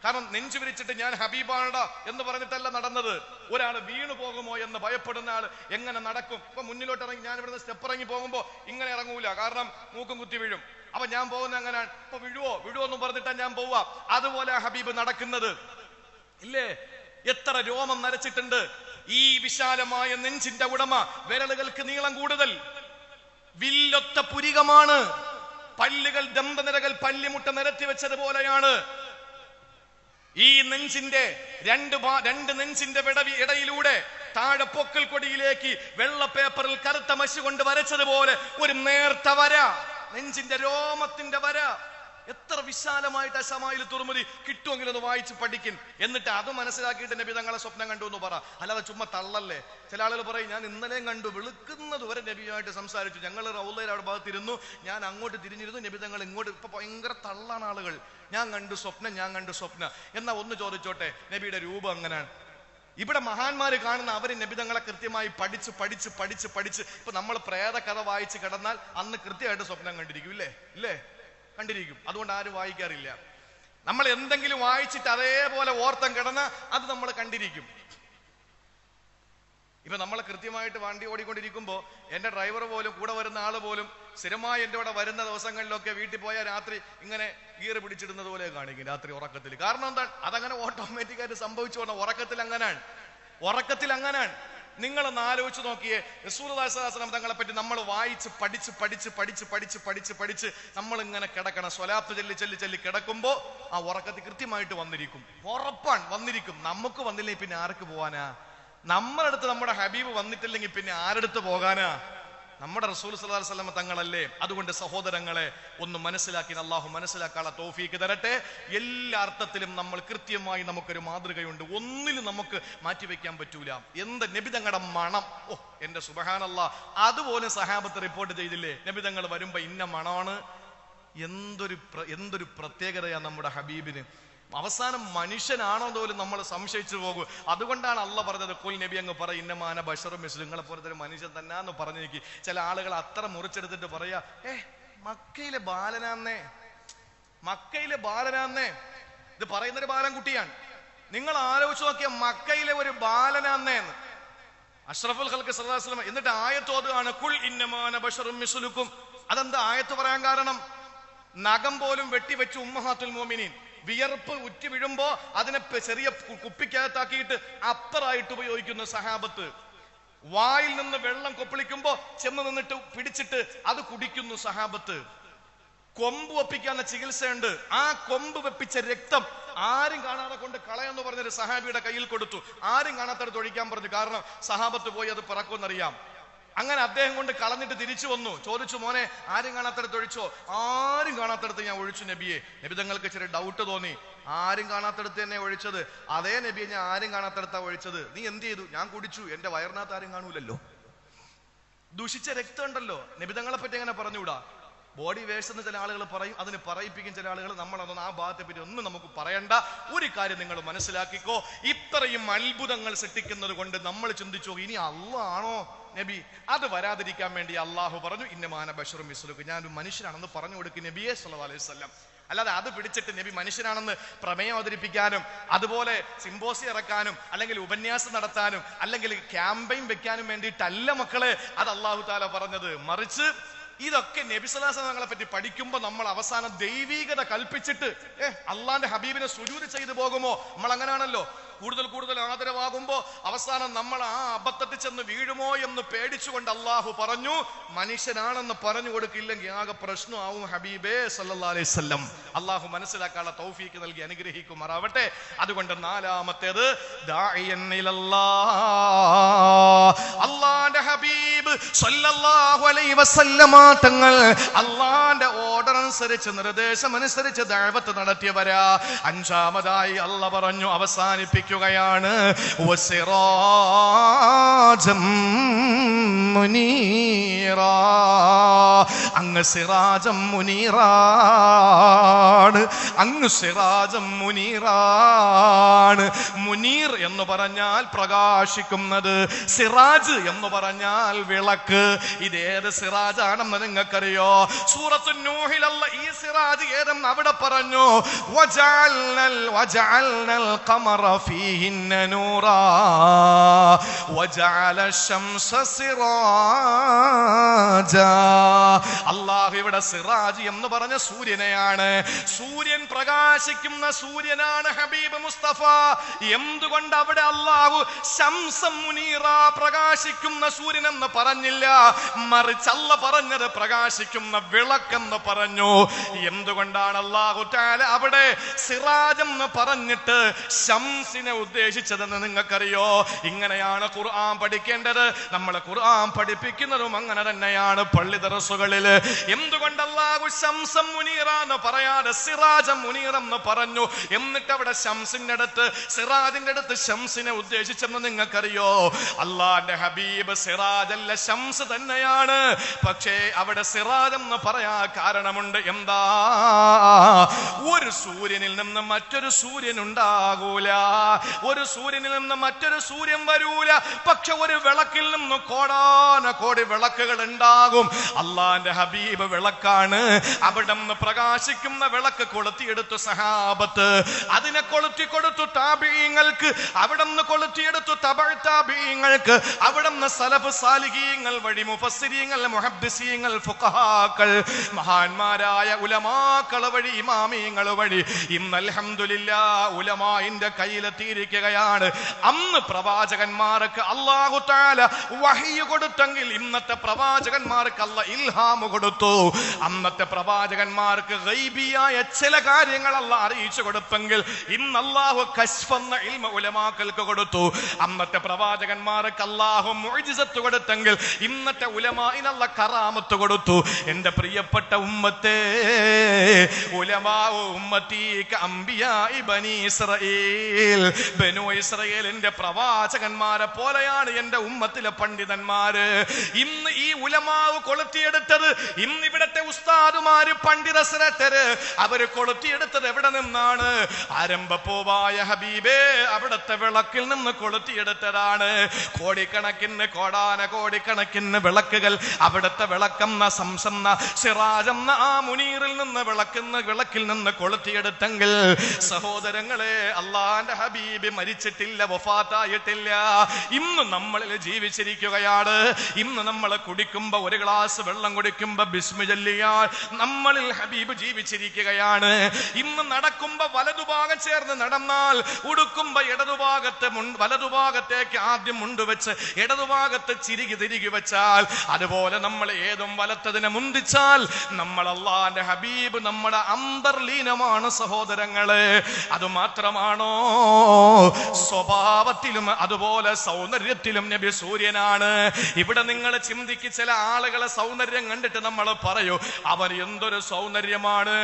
കാരണം നെഞ്ചു വിരിച്ചിട്ട് ഞാൻ ഹബീബാണടാ എന്ന് പറഞ്ഞിട്ടല്ല നടന്നത്. ഒരാൾ വീണു പോകുമോ എന്ന് ഭയപ്പെടുന്ന ആൾ എങ്ങനെ നടക്കും? ഇപ്പൊ മുന്നിലോട്ട് ഇറങ്ങി, ഞാൻ ഇവിടുന്ന് സ്റ്റെപ്പ് ഇറങ്ങി പോകുമ്പോ ഇങ്ങനെ ഇറങ്ങൂല, കാരണം മൂക്കും കുത്തി വീഴും. അപ്പൊ ഞാൻ പോകുന്ന അങ്ങനെയാണ്. ഇപ്പൊ വിഴുവോ എന്ന് പറഞ്ഞിട്ടാ ഞാൻ പോവാ. അതുപോലെ ഹബീബ് നടക്കുന്നത് ഇല്ലേ? എത്ര രോമം നരച്ചിട്ടുണ്ട്. ഈ വിശാലമായ നെഞ്ചിന്റെ ഉടമ, വിരലുകൾക്ക് നീളം കൂടുതൽ, വില്ലൊത്ത പുരികമാണ്, പല്ലുകൾ ദന്തനിരകൾ പല്ലിമുട്ട നിരത്തി വെച്ചതുപോലെയാണ്. ഈ നെഞ്ചിന്റെ രണ്ട് നെഞ്ചിന്റെ ഇടയിലൂടെ താഴെ പൊക്കൽ കൊടിയിലേക്ക് വെള്ള പേപ്പറിൽ കറുത്ത മഷി കൊണ്ട് വരച്ചതുപോലെ ഒരു നേർത്ത വര, നെഞ്ചിന്റെ രോമത്തിന്റെ വര. എത്ര വിശാലമായിട്ട് ശമാഇൽ തുർമുദി കിട്ടുമെങ്കിലും ഒന്ന് വായിച്ച് പഠിക്കും. എന്നിട്ട് അത് മനസ്സിലാക്കിയിട്ട് നബി തങ്ങളെ സ്വപ്നം കണ്ടു എന്ന് പറ, അല്ലാതെ ചുമ്മാ തള്ളല്ലേ. ചില ആളുകൾ പറയും, ഞാൻ ഇന്നലെയും കണ്ടു, വെളുക്കുന്നത് വരെ നബിയുമായിട്ട് സംസാരിച്ചു, ഞങ്ങൾ റൗളയിൽ അവിടെ ഭാഗത്തിരുന്നു, ഞാൻ അങ്ങോട്ട് തിരിഞ്ഞിരുന്നു, നബി തങ്ങൾ ഇങ്ങോട്ട്. ഇപ്പൊ ഭയങ്കര തള്ളാണ് ആളുകൾ. ഞാൻ കണ്ടു സ്വപ്നം. എന്നാ ഒന്ന് ചോദിച്ചോട്ടെ, നബിയുടെ രൂപം എങ്ങനെയാണ്? ഇവിടെ മഹാന്മാര് കാണുന്ന അവര് നബി തങ്ങളെ കൃത്യമായി പഠിച്ച് ഇപ്പൊ നമ്മൾ പ്രേത കഥ വായിച്ച് കിടന്നാൽ അന്ന് കൃത്യമായിട്ട് സ്വപ്നം കണ്ടിരിക്കും ഇല്ലേ? കണ്ടിരിക്കും. അതുകൊണ്ട് ആരും വായിക്കാറില്ല. നമ്മൾ എന്തെങ്കിലും വായിച്ചിട്ട് അതേപോലെ ഓർത്തം കിടന്ന അത് നമ്മൾ കണ്ടിരിക്കും. ഇപ്പൊ നമ്മൾ കൃത്യമായിട്ട് വണ്ടി ഓടിക്കൊണ്ടിരിക്കുമ്പോ എന്റെ ഡ്രൈവർ പോലും, കൂടെ വരുന്ന ആള് പോലും സ്ഥിരമായി എന്റെ കൂടെ വരുന്ന ദിവസങ്ങളിലൊക്കെ വീട്ടിൽ പോയാൽ രാത്രി ഇങ്ങനെ ഗിയർ പിടിച്ചിടുന്നത് പോലെ കാണിക്കും രാത്രി ഉറക്കത്തിൽ. കാരണം എന്താണ്? അതങ്ങനെ ഓട്ടോമാറ്റിക്കായിട്ട് സംഭവിച്ചു പോകണം. ഉറക്കത്തിൽ അങ്ങനാണ്. നിങ്ങളൊന്ന് ആലോചിച്ച് നോക്കിയേ, റസൂലുള്ളാഹി സ്വല്ലല്ലാഹു അലൈഹി വസല്ലം തങ്ങളെ പറ്റി നമ്മൾ വായിച്ച് പഠിച്ച് നമ്മൾ ഇങ്ങനെ കിടക്കണം. സ്വലാത്ത് ചൊല്ലി കിടക്കുമ്പോ ആ ഉറക്കത്തിൽ കൃത്യമായിട്ട് വന്നിരിക്കും. ഉറപ്പാണ് വന്നിരിക്കും. നമുക്ക് വന്നില്ലെങ്കിൽ പിന്നെ ആർക്ക് പോവാനാ? നമ്മുടെ അടുത്ത് നമ്മുടെ ഹബീബ് വന്നിട്ടില്ലെങ്കിൽ പിന്നെ ആരടുത്ത് പോകാനാ? നമ്മുടെ റസൂൽ സല്ലല്ലാഹു അലൈഹി വസല്ലം തങ്ങളല്ലേ. അതുകൊണ്ട് സഹോദരങ്ങളെ, ഒന്ന് മനസ്സിലാക്കി, അല്ലാഹു മനസ്സിലാക്കാനുള്ള തൗഫീക്ക് തരട്ടെ. എല്ലാ അർത്ഥത്തിലും നമ്മൾ കൃത്യമായി നമുക്കൊരു മാതൃകയുണ്ട്. ഒന്നിലും നമുക്ക് മാറ്റിവെക്കാൻ പറ്റൂല. എന്ത് നബി തങ്ങളുടെ മണം, എന്റെ സുബ്ഹാനല്ലാഹ്, അതുപോലെ സഹാബത്ത് റിപ്പോർട്ട് ചെയ്തില്ലേ? നബി തങ്ങൾ വരുമ്പോ ഇന്ന മണമാണ്. എന്തൊരു പ്രത്യേകതയാ നമ്മുടെ ഹബീബിന്. അവസാനം മനുഷ്യനാണോ പോലും നമ്മൾ സംശയിച്ചു പോകും. അതുകൊണ്ടാണ് അള്ള പറഞ്ഞത്, കുൽ നബി അങ്ങ് പറ, ഇന്നമാന ബശറും മിസ്ലും, നിങ്ങളെ പോലത്തെ ഒരു മനുഷ്യൻ തന്നാന്ന് പറഞ്ഞേക്ക്. ചില ആളുകൾ അത്ര മുറിച്ചെടുത്തിട്ട് പറയാ, മക്കയിലെ ബാലനാന്നേ. ഇത് പറയുന്നൊരു ബാലൻകുട്ടിയാണ്. നിങ്ങൾ ആലോചിച്ച് നോക്കിയ മക്കയിലെ ഒരു ബാലനാന്നേന്ന് അഷ്റഫുൽ ഖൽഖ് സല്ലല്ലാഹു അലൈഹി വസല്ലം. എന്നിട്ട് ആയത്ത് ഓതുകയാണ്, കുൽ ഇന്നമാന ബശറും മിസ്ലുക്കും. അതെന്താ ആയത്ത് പറയാൻ കാരണം? നഖം പോലും വെട്ടിവെച്ച് ഉമ്മഹാത്തുൽ മുഅ്മിനീൻ, വിയർപ്പ് ഉറ്റി വീഴുമ്പോ അതിനെ ചെറിയ കുപ്പിക്കകത്താക്കിയിട്ട് അപ്പറായിട്ട് ഉപയോഗിക്കുന്ന സഹാബത്ത്. വായിൽ നിന്ന് വെള്ളം കൊപ്പിളിക്കുമ്പോ ചെന്ന് നിന്നിട്ട് പിടിച്ചിട്ട് അത് കുടിക്കുന്നു സഹാബത്ത്. കൊമ്പ് വെപ്പിക്കാന്ന ചികിത്സയുണ്ട്. ആ കൊമ്പ് വെപ്പിച്ച രക്തം ആരും കാണാതെ കൊണ്ട് കളയെന്ന് പറഞ്ഞൊരു സഹാബിയുടെ കയ്യിൽ കൊടുത്തു. ആരും കാണാത്തടത്ത് ഒഴിക്കാൻ പറഞ്ഞു. കാരണം സഹാബത്ത് പോയി അത് പിറക്കുമെന്നറിയാം. അങ്ങനെ അദ്ദേഹം കൊണ്ട് കളഞ്ഞിട്ട് തിരിച്ചു വന്നു. ചോദിച്ചു, മോനെ ആരും കാണാത്തടത്ത് ഒഴിച്ചോ? ആരും കാണാത്തടത്ത് ഞാൻ ഒഴിച്ചു നബിയെ. നബി തങ്ങൾക്ക് ഇച്ചിരി ഡൗട്ട് തോന്നി. ആരും കാണാത്തടത്ത് തന്നെ ഒഴിച്ചത്? അതേ നബിയെ, ഞാൻ ആരും കാണാത്തടത്താ ഒഴിച്ചത്. നീ എന്ത് ചെയ്തു? ഞാൻ കുടിച്ചു, എന്റെ വയറിനകത്ത് ആരും കാണൂലല്ലോ. ദുഷിച്ച രക്തം ഉണ്ടല്ലോ. നബി തങ്ങളെ പറ്റി എങ്ങനെ പറഞ്ഞുകൂടാ? ബോഡി വേസ്റ്റ് എന്ന് ചില ആളുകൾ പറയും, അതിന് പറയിപ്പിക്കും ചില ആളുകൾ. നമ്മളതൊന്നും ആ ഭാഗത്തെ പറ്റി ഒന്നും നമുക്ക് പറയണ്ട. ഒരു കാര്യം നിങ്ങൾ മനസ്സിലാക്കിക്കോ, ഇത്രയും അത്ഭുതങ്ങൾ സൃഷ്ടിക്കുന്നത് കൊണ്ട് നമ്മൾ ചിന്തിച്ചോ, ഇനി അള്ളാണോ നബി? അത് വരാതിരിക്കാൻ വേണ്ടി അള്ളാഹു പറഞ്ഞു, ഇന്നമാന ബശറും മിസ്ലുക്ക്, ഞാനൊരു മനുഷ്യനാണെന്ന് പറഞ്ഞു കൊടുക്കും നബിയെ സല്ലല്ലാഹു അലൈഹി വസല്ലം. അല്ലാതെ അത് പിടിച്ചിട്ട് നബി മനുഷ്യനാണെന്ന് പ്രമേയം അവതരിപ്പിക്കാനും അതുപോലെ സിംബോസി ഇറക്കാനും അല്ലെങ്കിൽ ഉപന്യാസം നടത്താനും അല്ലെങ്കിൽ ക്യാമ്പയിൻ വെക്കാനും വേണ്ടിയിട്ടല്ല മക്കളെ അത് അള്ളാഹു തആല പറഞ്ഞത്. മറിച്ച് ഇതൊക്കെ നബി സല്ലല്ലാഹു അലൈഹി വസല്ലം തങ്ങളെ പറ്റി പഠിക്കുമ്പോൾ നമ്മൾ അവസാനം ദൈവീകത കൽപ്പിച്ചിട്ട് അള്ളാന്റെ ഹബീബിനെ സുജൂദ് ചെയ്തു പോകുമോ? നമ്മൾ അങ്ങനെയാണല്ലോ. കൂടുതൽ കൂടുതൽ ആദരവാകുമ്പോ അവസാനം നമ്മൾ ആ അബദ്ധത്തിൽ ചെന്ന് വീഴുമോ എന്ന് പേടിച്ചുകൊണ്ട് അള്ളാഹു പറഞ്ഞു, മനുഷ്യനാണെന്ന് പറഞ്ഞു കൊടുക്കില്ലെങ്കിൽ ആകെ പ്രശ്നമാവും ഹബീബേ സല്ലല്ലാഹു അലൈഹി വസല്ലം. അള്ളാഹു മനസ്സിലാക്കാനുള്ള തൗഫീക്ക് നൽകി അനുഗ്രഹിക്കുമാറാവട്ടെ. അതുകൊണ്ട് നാലാമത്തേത് ദാഇയൻ ഇലല്ലാഹ്, അള്ളാന്റെ ഹബീബ് സല്ലല്ലാഹു അലൈഹി വസല്ലം തങ്ങൾ അള്ളാന്റെ ഓർഡർ അനുസരിച്ച് നിർദ്ദേശം അനുസരിച്ച് ദഅവത്ത് നടത്തിയവരാ. അഞ്ചാമതായി അള്ളാഹ് പറഞ്ഞു, അവസാനിപ്പിക്കുകയാണ്, വസിറാജം മുനീറാ, അങ്ങ് സിറാജം മുനീറാണ്, അങ്ങ് സിറാജം മുനീറാണ്. മുനീർ എന്ന് പറഞ്ഞാൽ പ്രകാശിക്കുന്നത്, സിറാജ് എന്ന് പറഞ്ഞാൽ വിളക്ക്. ഇതേത് സിറാജാണെന്ന് നിങ്ങൾക്കറിയോ? സൂറത്തു നൂഹിൽ അല്ലാഹ് ഈ സിറാജ് ഏതെന്ന് അവിടെ പറഞ്ഞു, വജഅൽനൽ ഖമറ ഫീഹിന്ന നൂറാ വജഅല ശംസ സിറാജാ. അല്ലാഹു ഇവിടെ സിറാജ് എന്ന് പറഞ്ഞ സൂര്യനെയാണ്. സൂര്യൻ പ്രകാശിക്കുന്ന സൂര്യനാണ് ഹബീബ് മുസ്തഫ. എന്തുകൊണ്ട് അവിടെ അല്ലാഹു ശംസം മുനീറ പ്രകാശിക്കുന്ന സൂര്യൻ എന്ന് പറഞ്ഞില്ല? മറിച്ച് അല്ലാഹ് പറഞ്ഞത് പ്രകാശിക്കുന്ന വിളക്കെന്ന് പറഞ്ഞു. എന്തുകൊണ്ടാണ് അല്ലാഹു തആല അവിടെ സിറാജ് എന്ന് പറഞ്ഞിട്ട് ശംസിനെ ഉദ്ദേശിച്ചതെന്ന് നിങ്ങൾക്കറിയോ? ഇങ്ങനെയാണ് ഖുർആൻ പഠിക്കേണ്ടത്. നമ്മൾ ഖുർആൻ പഠിപ്പിക്കുന്നതും അങ്ങനെ തന്നെയാണ് പള്ളി ദർസുകളിൽ. എന്തുകൊണ്ട് അല്ലാഹു ശംസം മുനീറ എന്ന് പറയാതെ സിറാജം മുനീറ എന്ന് പറഞ്ഞു? എന്നിട്ട് അവിടെ ശംസിന്റെ അടുത്ത് സിറാജിന്റെ അടുത്ത് ശംസിനെ ഉദ്ദേശിച്ചെന്ന് നിങ്ങൾക്കറിയോ? അല്ലാഹുവിന്റെ ഹബീബ് സിറാജ് അല്ല ശംസ് തന്നെയാണ്. പക്ഷേ അവിടെ സിറാജ് എന്ന് പറയാൻ കാരണമുണ്ട്. എന്താ? ഒരു സൂര്യനിൽ നിന്ന് മറ്റൊരു സൂര്യൻ ഉണ്ടാകൂല, ഒരു സൂര്യനിൽ നിന്ന് മറ്റൊരു സൂര്യൻ വരൂല. പക്ഷെ ഒരു വിളക്കിൽ നിന്ന് കോടാനകോടി വിളക്കുകൾ ഉണ്ടാകും. അള്ളാന്റെ ഹബീബ് വിളക്കാണ്. അവിടെ നിന്ന് പ്രകാശിക്കുന്ന വിളക്ക് കൊളുത്തിയെടുത്തു സഹാബത്ത്, അതിനെ കൊളുത്തി കൊടുത്തു താബിഈങ്ങൾക്ക്, അവിടെ നിന്ന് കൊളുത്തിയെടുത്തു തബഅ താബിഈങ്ങൾക്ക്, അവിടെ നിന്ന് സലഫ് സാലിഹീങ്ങൾ വഴി മുഫസ്സിരീങ്ങൾ മുഹദ്ദിസീങ്ങൾ ഫുഖഹാക്കൾ മഹാന്മാരായ ഉലമാക്കൾ വഴി ഇമാമീങ്ങൾ വഴി ഇന്ന് അൽഹംദുലില്ലാഹ് ഉലമാഇന്റെ കയ്യിലെത്തിയിരിക്കുകയാണ്. അന്ന് പ്രവാചകന്മാർക്ക് അല്ലാഹു തആല വഹ്യ് കൊടുത്തെങ്കിൽ ഇന്നത്തെ പ്രവാചകന്മാർക്ക് അല്ലാഹ് ഇൽഹാം കൊടുത്തു. അന്നത്തെ പ്രവാചകന്മാർക്ക് ഗൈബിയായ ചില കാര്യങ്ങൾ അല്ലാഹ് അറിയിച്ചു കൊടുത്തെങ്കിൽ ഇന്ന് അല്ലാഹു കശ്ഫ് എന്ന ഇൽമ ഉലമാക്കൾക്ക് കൊടുത്തു. അന്നത്തെ പ്രവാചകന്മാർക്ക് അല്ലാഹു മുഅ്ജിസത്ത് കൊടുത്തെങ്കിൽ ഇന്നത്തെ ഉലമാഇന് അല്ലാഹ് കറാമത്ത് കൊടുത്തു. എൻ്റെ പ്രിയപ്പെട്ട ഉമ്മത്തേ, ഉലമാ ഉമ്മത്തി കഅംബിയാഇ ബനി ഇസ്രായീൽ, ബനു ഇസ്രായേലിന്റെ പ്രവാചകന്മാരെ പോലെയാണ് എൻ്റെ ഉമ്മത്തിലെ പണ്ഡിതന്മാര്. ഇന്ന് ഈ ഉലമാവ് കൊളുത്തിയെടുത്തത്, ഇന്ന് ഇവിടത്തെ ഉസ്താദുമാര് പണ്ഡിത ശ്രേഷ്ഠര് അവര് കൊളുത്തിയെടുത്തത് എവിടെ നിന്നാണ്? ആരംഭപ്പൂവായ ഹബീബേ അവിടത്തെ വിളക്കിൽ നിന്ന് കൊളുത്തിയെടുത്തതാണ്. കോടിക്കണക്കിന് കോടാനകോടിക്കണക്കിന് വിളക്കുകൾ അവിടുത്തെ വിളക്കെന്ന സംസെന്ന സിറാജെന്ന ആ മുനീറിൽ നിന്ന് വിളക്കിൽ നിന്ന് രേഖപ്പെടുത്തിയെടുത്തെങ്കിൽ സഹോദരങ്ങളെ, അള്ളാന്റെ ഹബീബ് മരിച്ചിട്ടില്ല, വഫാത്തായിട്ടില്ല. ഇന്ന് നമ്മളിൽ ജീവിച്ചിരിക്കുകയാണ്. ഇന്ന് നമ്മൾ കുടിക്കുമ്പോ, ഒരു ഗ്ലാസ് വെള്ളം കുടിക്കുമ്പോ ബിസ്മി ചൊല്ലിയാൽ നമ്മളിൽ ഹബീബ് ജീവിച്ചിരിക്കുകയാണ്. ഇന്ന് നടക്കുമ്പോ വലതുഭാഗം ചേർന്ന് നടന്നാൽ, ഉടുക്കുമ്പോ വലതുഭാഗത്തേക്ക് ആദ്യം മുണ്ടുവെച്ച് ഇടതുഭാഗത്ത് തിരികെ വെച്ചാൽ, അതുപോലെ നമ്മൾ ഏതും വലത്തതിനെ മുന്തിച്ചാൽ നമ്മൾ അള്ളാന്റെ ഹബീബ് നമ്മുടെ അന്തർലീനമാണ് സഹോദരങ്ങളെ. അതുമാത്രമാണോ, സ്വഭാവത്തിലും അതുപോലെ സൗന്ദര്യത്തിലും നബി സൂര്യനാണ്. ഇവിടെ നിങ്ങൾ ചിന്തിക്ക്, ചില ആളുകളെ സൗന്ദര്യം കണ്ടിട്ട് നമ്മൾ പറയൂ, അവൻ എന്തൊരു സൗന്ദര്യമാണ്,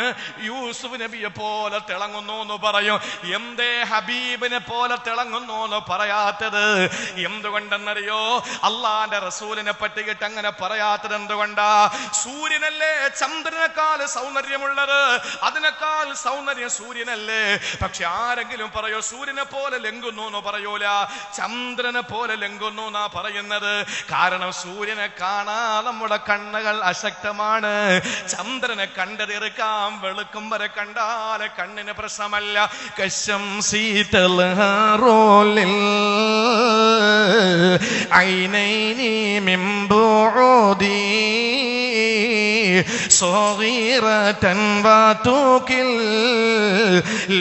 യൂസുഫ് നബിയെ പോലെ തിളങ്ങുന്നു എന്ന് പറയും. എന്തേ ഹബീബിനെ പോലെ തിളങ്ങുന്നു എന്ന് പറയാത്തത്? എന്തുകൊണ്ടെന്നറിയോ? അള്ളാന്റെ റസൂലിനെ പറ്റിയിട്ട് അങ്ങനെ പറയാത്തത് എന്തുകൊണ്ടാ? സൂര്യനല്ലേ ചന്ദ്രനേക്കാൾ സൗന്ദര്യമുള്ളത്, അതിനേക്കാൾ സൗന്ദര്യം സൂര്യനല്ലേ. പക്ഷെ ആരെങ്കിലും പറയോ സൂര്യനെ പോലെ ലംഘുന്നു എന്ന് പറയൂല, ചന്ദ്രനെ പോലെ ലംഘുന്നു എന്നാ പറയുന്നത്. കാരണം സൂര്യനെ കാണാൻ നമ്മുടെ കണ്ണുകൾ അശക്തമാണ്. ചന്ദ്രനെ കണ്ടതിറക്കാം, വെളുക്കും വരെ കണ്ടാൽ കണ്ണിന് പ്രശ്നമല്ല. കശം സീതൽഹാറോലിൽ ഐനൈനി മിൻ ബുഊദി صغيرة وتوكل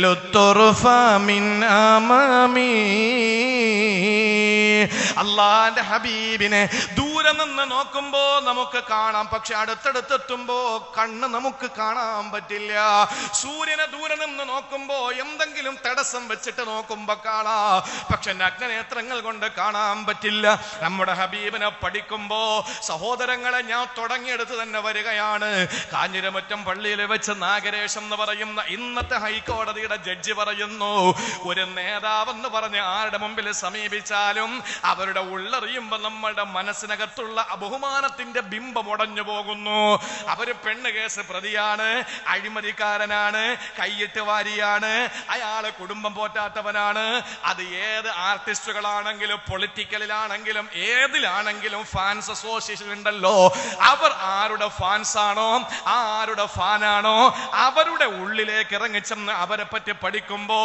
للطرف من أمامي. അള്ളാന്റെ ഹബീബിനെ ദൂരെ നിന്ന് നോക്കുമ്പോ നമുക്ക് കാണാം, പക്ഷെ അടുത്തടുത്തെത്തുമ്പോ കണ്ണ് നമുക്ക് കാണാൻ പറ്റില്ല. സൂര്യനെ ദൂരെ നിന്ന് നോക്കുമ്പോ എന്തെങ്കിലും തടസ്സം വെച്ചിട്ട് നോക്കുമ്പോ കാണാം, പക്ഷെ നഗ്നനേത്രങ്ങൾ കൊണ്ട് കാണാൻ പറ്റില്ല. നമ്മുടെ ഹബീബിനെ പഠിക്കുമ്പോ സഹോദരങ്ങളെ, ഞാൻ തുടങ്ങിയെടുത്ത് തന്നെ വരികയാണ്. കാഞ്ഞിരമറ്റം പള്ളിയിൽ വെച്ച് നാഗരേശം എന്ന് പറയുന്ന ഇന്നത്തെ ഹൈക്കോടതിയുടെ ജഡ്ജി പറയുന്നു, ഒരു നേതാവെന്ന് പറഞ്ഞ് ആരുടെ മുമ്പിൽ സമീപിച്ചാലും അവരുടെ ഉള്ളറിയുമ്പോ നമ്മുടെ മനസ്സിനകത്തുള്ള ബഹുമാനത്തിന്റെ ബിംബം ഉടഞ്ഞു പോകുന്നു. അവര് പെണ്ണ് കേസ് പ്രതിയാണ്, അഴിമതിക്കാരനാണ്, കൈയിട്ട് വാരിയാണ്, അയാള് കുടുംബം പോറ്റാത്തവനാണ്. അത് ഏത് ആർട്ടിസ്റ്റുകളാണെങ്കിലും പൊളിറ്റിക്കലിലാണെങ്കിലും ഏതിലാണെങ്കിലും ഫാൻസ് അസോസിയേഷൻ ഉണ്ടല്ലോ, അവർ ആരുടെ ഫാൻസ് ആണോ, ആരുടെ ഫാനാണോ, അവരുടെ ഉള്ളിലേക്ക് ഇറങ്ങിച്ചെന്ന് അവരെ പറ്റി പഠിക്കുമ്പോ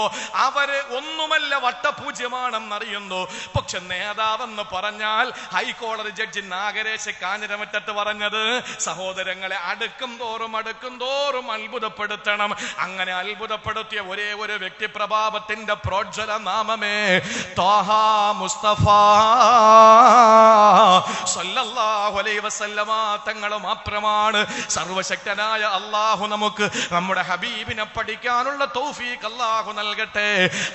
അവര് ഒന്നുമല്ല വട്ടപൂജ്യമാണെന്നറിയുന്നു. പക്ഷെ നേതാവെന്ന് പറഞ്ഞാൽ ഹൈക്കോടതി ജഡ്ജി നാഗരേശ് കാഞ്ഞിരമറ്റത്ത് പറഞ്ഞത്, സഹോദരങ്ങളെ, അടുക്കും തോറും അത്ഭുതപ്പെടുത്തണം. അങ്ങനെ അത്ഭുതപ്പെടുത്തിയ ഒരേ ഒരു വ്യക്തി പ്രഭാവത്തിന്റെ പ്രോജ്വല നാമമേ ത്വാഹ മുസ്തഫ സല്ലല്ലാഹു അലൈഹി വസല്ലമ തങ്ങൾ മാത്രമാണ്. സർവശക്തനായ അല്ലാഹു നമുക്ക് നമ്മുടെ ഹബീബിനെ പഠിക്കാനുള്ള തൗഫീഖ് അല്ലാഹു നൽകട്ടെ.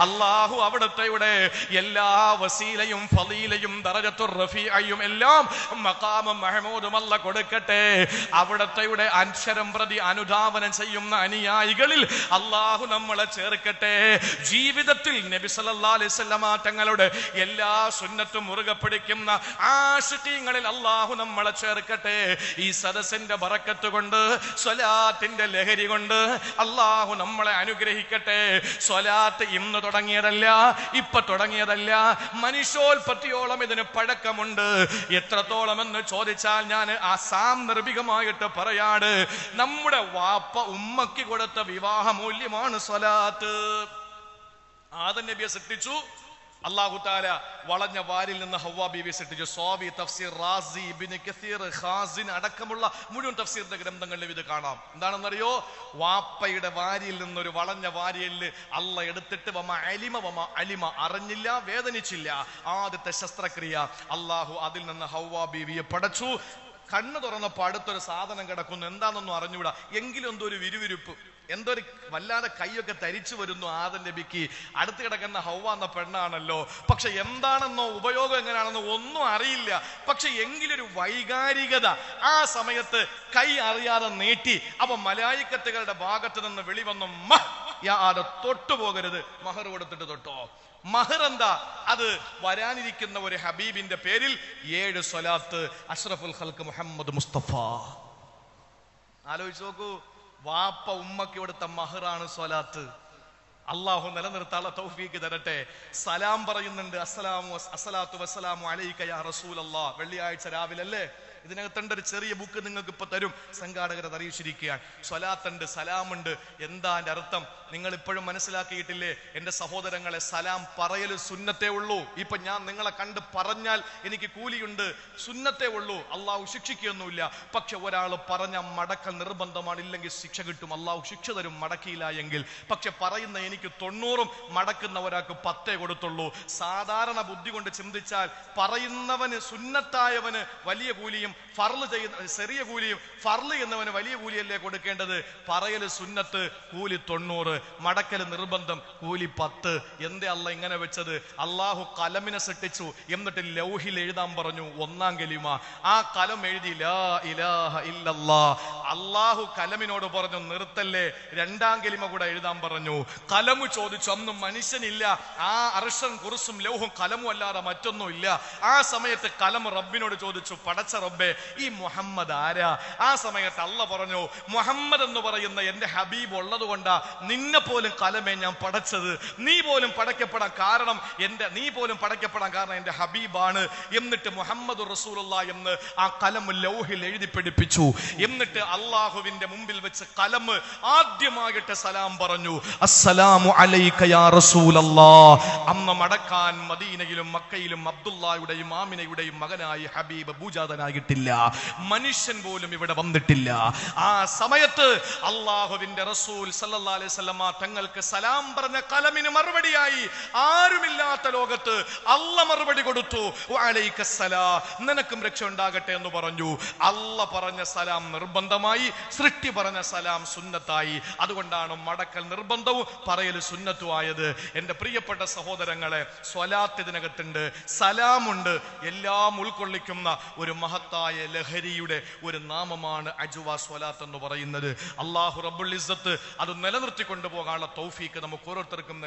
അല്ലാഹു അവിടുത്തെയുടെ എല്ലാ വസീലയും ഫളീലയും ദറജത്തുർ റഫീഅയും എല്ലാം മഖാമും മഹ്മൂദും അല്ലാഹു കൊടുക്കട്ടെ. അവിടുത്തെയുടെ അക്ഷരം പ്രതി അനുധാവനം ചെയ്യുന്ന അനുയായികളിൽ അല്ലാഹു നമ്മളെ ചേർക്കട്ടെ. ജീവിതത്തിൽ നബി സല്ലല്ലാഹു അലൈഹി വസല്ലമ തങ്ങളുടെ എല്ലാ സുന്നത്തും മുറുകെ പിടിക്കുന്ന ആശിഖീങ്ങളിൽ അല്ലാഹു നമ്മളെ ചേർക്കട്ടെ. ഈ സദസ്സിന്റെ ബറക്കത്ത് കൊണ്ട്, സ്വലാത്തിന്റെ ലഹരി കൊണ്ട് അല്ലാഹു നമ്മളെ അനുഗ്രഹിക്കട്ടെ. സ്വലാത്ത് ഇന്ന് തുടങ്ങിയതല്ല, ഇപ്പൊ തുടങ്ങിയതല്ല, മനുഷ്യോൽപത്തിയോളം ഇതിന് പഴക്കമുണ്ട്. എത്രത്തോളം എന്ന് ചോദിച്ചാൽ ഞാൻ അസാന്ദർഭികമായിട്ട് പറയാണ്, നമ്മുടെ വാപ്പ ഉമ്മക്ക് കൊടുത്ത വിവാഹ മൂല്യമാണ് സ്വലാത്ത്. ആദം നബിയെ സൃഷ്ടിച്ചു, അല്ലാഹു തആല വളഞ്ഞ വാരിൽ നിന്ന് ഹവ്വ ബീവിയെ സൃഷ്ടിച്ചു. സ്വാബി, തഫ്സീർ, റാസി, ഇബ്നു കസീർ, ഖാസിൻ അടക്കമുള്ള മുഴുവൻ തഫ്സീറിന്റെ ഗ്രന്ഥങ്ങളിലും ഇത് കാണാം. എന്താണെന്നറിയോ? വാപ്പയുടെ വാരിയിൽ നിന്നൊരു വളഞ്ഞ വാരിയിൽ അള്ളാഹ് എടുത്തിട്ട് അലിമ അറിഞ്ഞില്ല, വേദനിച്ചില്ല. ആദ്യത്തെ ശസ്ത്രക്രിയ അല്ലാഹു അതിൽ നിന്ന് ഹവ്വ ബീവിയെ പടച്ചു. കണ്ണ് തുറന്നപ്പോൾ അടുത്തൊരു സാധനം കിടക്കുന്നു, എന്താണെന്നൊന്നും അറിഞ്ഞുകൂടാ, എങ്കിലും എന്തോ ഒരു വിരുവിരുപ്പ്, എന്തൊരു വല്ലാതെ കൈയൊക്കെ തരിച്ചു വരുന്നു ആദം നബിക്ക്. അടുത്ത് കിടക്കുന്ന ഹവ്വ എന്ന പെണ്ണാണല്ലോ, പക്ഷെ എന്താണെന്നോ ഉപയോഗം എങ്ങനെയാണെന്നോ ഒന്നും അറിയില്ല. പക്ഷെ എങ്കിലൊരു വൈകാരികത ആ സമയത്ത് കൈ അറിയാതെ നീട്ടി. അപ്പൊ മലായിക്കത്തുകളുടെ ഭാഗത്ത് നിന്ന് വിളി വന്നു, തൊട്ടുപോകരുത്, മഹർ കൊടുത്തിട്ട് തൊട്ടോ. മഹർ എന്താ? അത് വരാനിരിക്കുന്ന ഒരു ഹബീബിന്റെ പേരിൽ 7 സ്വലാത്ത് അഷ്റഫുൽ ഖൽഖ് മുഹമ്മദ് മുസ്തഫ. ആലോചിച്ച് നോക്കൂ, വാപ്പ ഉമ്മക്ക് കൊടുത്ത മഹറാണ് സ്വലാത്ത്. അള്ളാഹു നിലനിർത്താനുള്ള തൗഫീഖ് തരട്ടെ. സലാം പറയുന്നുണ്ട്, അസ്സലാത്തു വസ്സലാമു അലൈക യാ റസൂലല്ലാഹ്. വെള്ളിയാഴ്ച രാവിലെ അല്ലേ ഇതിനകത്തുണ്ട് ഒരു ചെറിയ ബുക്ക് നിങ്ങൾക്ക് ഇപ്പൊ തരും, സംഘാടകരത് അറിയിച്ചിരിക്കുകയാണ്. സ്വലാത്തുണ്ട്, സലാമുണ്ട്. എന്താ അതിന്റെ അർത്ഥം നിങ്ങൾ ഇപ്പോഴും മനസ്സിലാക്കിയിട്ടില്ലേ എന്റെ സഹോദരങ്ങളെ? സലാം പറയൽ സുന്നത്തേ ഉള്ളൂ. ഇപ്പൊ ഞാൻ നിങ്ങളെ കണ്ട് പറഞ്ഞാൽ എനിക്ക് കൂലിയുണ്ട്, സുന്നത്തേ ഉള്ളൂ, അള്ളാഹു ശിക്ഷിക്കുകയൊന്നുമില്ല. പക്ഷെ ഒരാൾ പറഞ്ഞ മടക്കൽ നിർബന്ധമാണ്, ഇല്ലെങ്കിൽ ശിക്ഷ കിട്ടും, അള്ളാഹു ശിക്ഷ തരും മടക്കിയില്ല എങ്കിൽ. പക്ഷെ പറയുന്ന എനിക്ക് 90, മടക്കുന്ന ഒരാൾക്ക് 10 കൊടുത്തുള്ളൂ. സാധാരണ ബുദ്ധി കൊണ്ട് ചിന്തിച്ചാൽ പറയുന്നവന് സുന്നത്തായവന് വലിയ കൂലിയും ഫർള് ചെയ്യുന്ന ചെറിയ കൂലിയും, ഫർള് എന്നവന് വലിയ കൂലിയല്ലേ കൊടുക്കേണ്ടത്? പറയല് സുന്നത്ത്, കൂലി 90, മടക്കല് നിർബന്ധം, കൂലി 10. എന്തേ അല്ല ഇങ്ങനെ വെച്ചത്? അള്ളാഹു കലമിനെ സൃഷ്ടിച്ചു, എന്നിട്ട് ലൗഹിൽ എഴുതാൻ പറഞ്ഞു 1-ാം കലിമ. ആ കലം എഴുതി ലാ ഇലാഹ ഇല്ലല്ലാ. അള്ളാഹു കലമിനോട് പറഞ്ഞു നിർത്തല്ലേ, 2-ാം കലിമ കൂടെ എഴുതാൻ പറഞ്ഞു. കലമു ചോദിച്ചു, അന്നും മനുഷ്യനില്ല, ആ അർശും കുർസും ലൗഹും കലമും അല്ലാതെ മറ്റൊന്നും ഇല്ല. ആ സമയത്ത് കലം റബ്ബിനോട് ചോദിച്ചു, പടച്ച റബ്ബേ ഈ മുഹമ്മദ് ആരാ? ആ സമയത്ത് അള്ള പറഞ്ഞു, മുഹമ്മദ് എന്ന് പറയുന്ന എന്റെ ഹബീബ് ഉള്ളത് കൊണ്ടാ നിന്നെ പോലും കലമേ ഞാൻ പടച്ചത്. നീ പോലും പടയ്ക്കപ്പെടാൻ കാരണം എന്റെ ഹബീബാണ്. എന്നിട്ട് മുഹമ്മദ് റസൂലുള്ളാഹി എന്ന് ആ കലം ലൗഹിൽ എഴുതി പിടിപ്പിച്ചു. എന്നിട്ട് അള്ളാഹുവിന്റെ മുമ്പിൽ വെച്ച് കലം ആദ്യമായിട്ട് സലാം പറഞ്ഞു, അസ്സലാമു അലൈക യാ റസൂലല്ലാഹ്. അന്ന് മടക്കാൻ മദീനയിലും മക്കയിലും അബ്ദുല്ലായുടെയും ആമിനയുടെയും മകനായി ഹബീബ് ഭൂജാതനായിട്ടില്ല, മനുഷ്യൻ പോലും ഇവിടെ വന്നിട്ടില്ല. ആ സമയത്ത് അള്ളാഹുവിന്റെ റസൂൽ സല്ലല്ലാഹു അലൈഹി വസല്ലമ തങ്ങൾക്ക് സലാം പറഞ്ഞ കലമിന് മറുപടിയായി ആരുമില്ലാത്ത ലോകത്ത് അല്ല മറുപടി കൊടുത്തു, വഅലൈക്കസ്സലാം, നിനക്കും രക്ഷ ഉണ്ടാകട്ടെ എന്ന് പറഞ്ഞു. അല്ല പറഞ്ഞ സലാം നിർബന്ധമായി, സൃഷ്ടി പറഞ്ഞ സലാം സുന്നത്തായി. അതുകൊണ്ടാണ് മടക്കൽ നിർബന്ധവും പറയൽ സുന്നത്തുമായത്. എന്റെ പ്രിയപ്പെട്ട സഹോദരങ്ങളെ, സ്വലാത്ത് ഇതിനകത്തുണ്ട്, സലാമുണ്ട്. എല്ലാം ഉൾക്കൊള്ളിക്കുന്ന ഒരു മഹത്തായ ലഹരിയുടെ ഒരു നാമമാണ് അജ്വ സ്വലാത്ത് എന്ന് പറയുന്നത്. അല്ലാഹു റബ്ബുൽ ഇസ്സത്ത് അത് നിലനിർത്തി കൊണ്ടുപോകാനുള്ള തൗഫീക്ക് നമുക്ക് ഓരോരുത്തർക്കും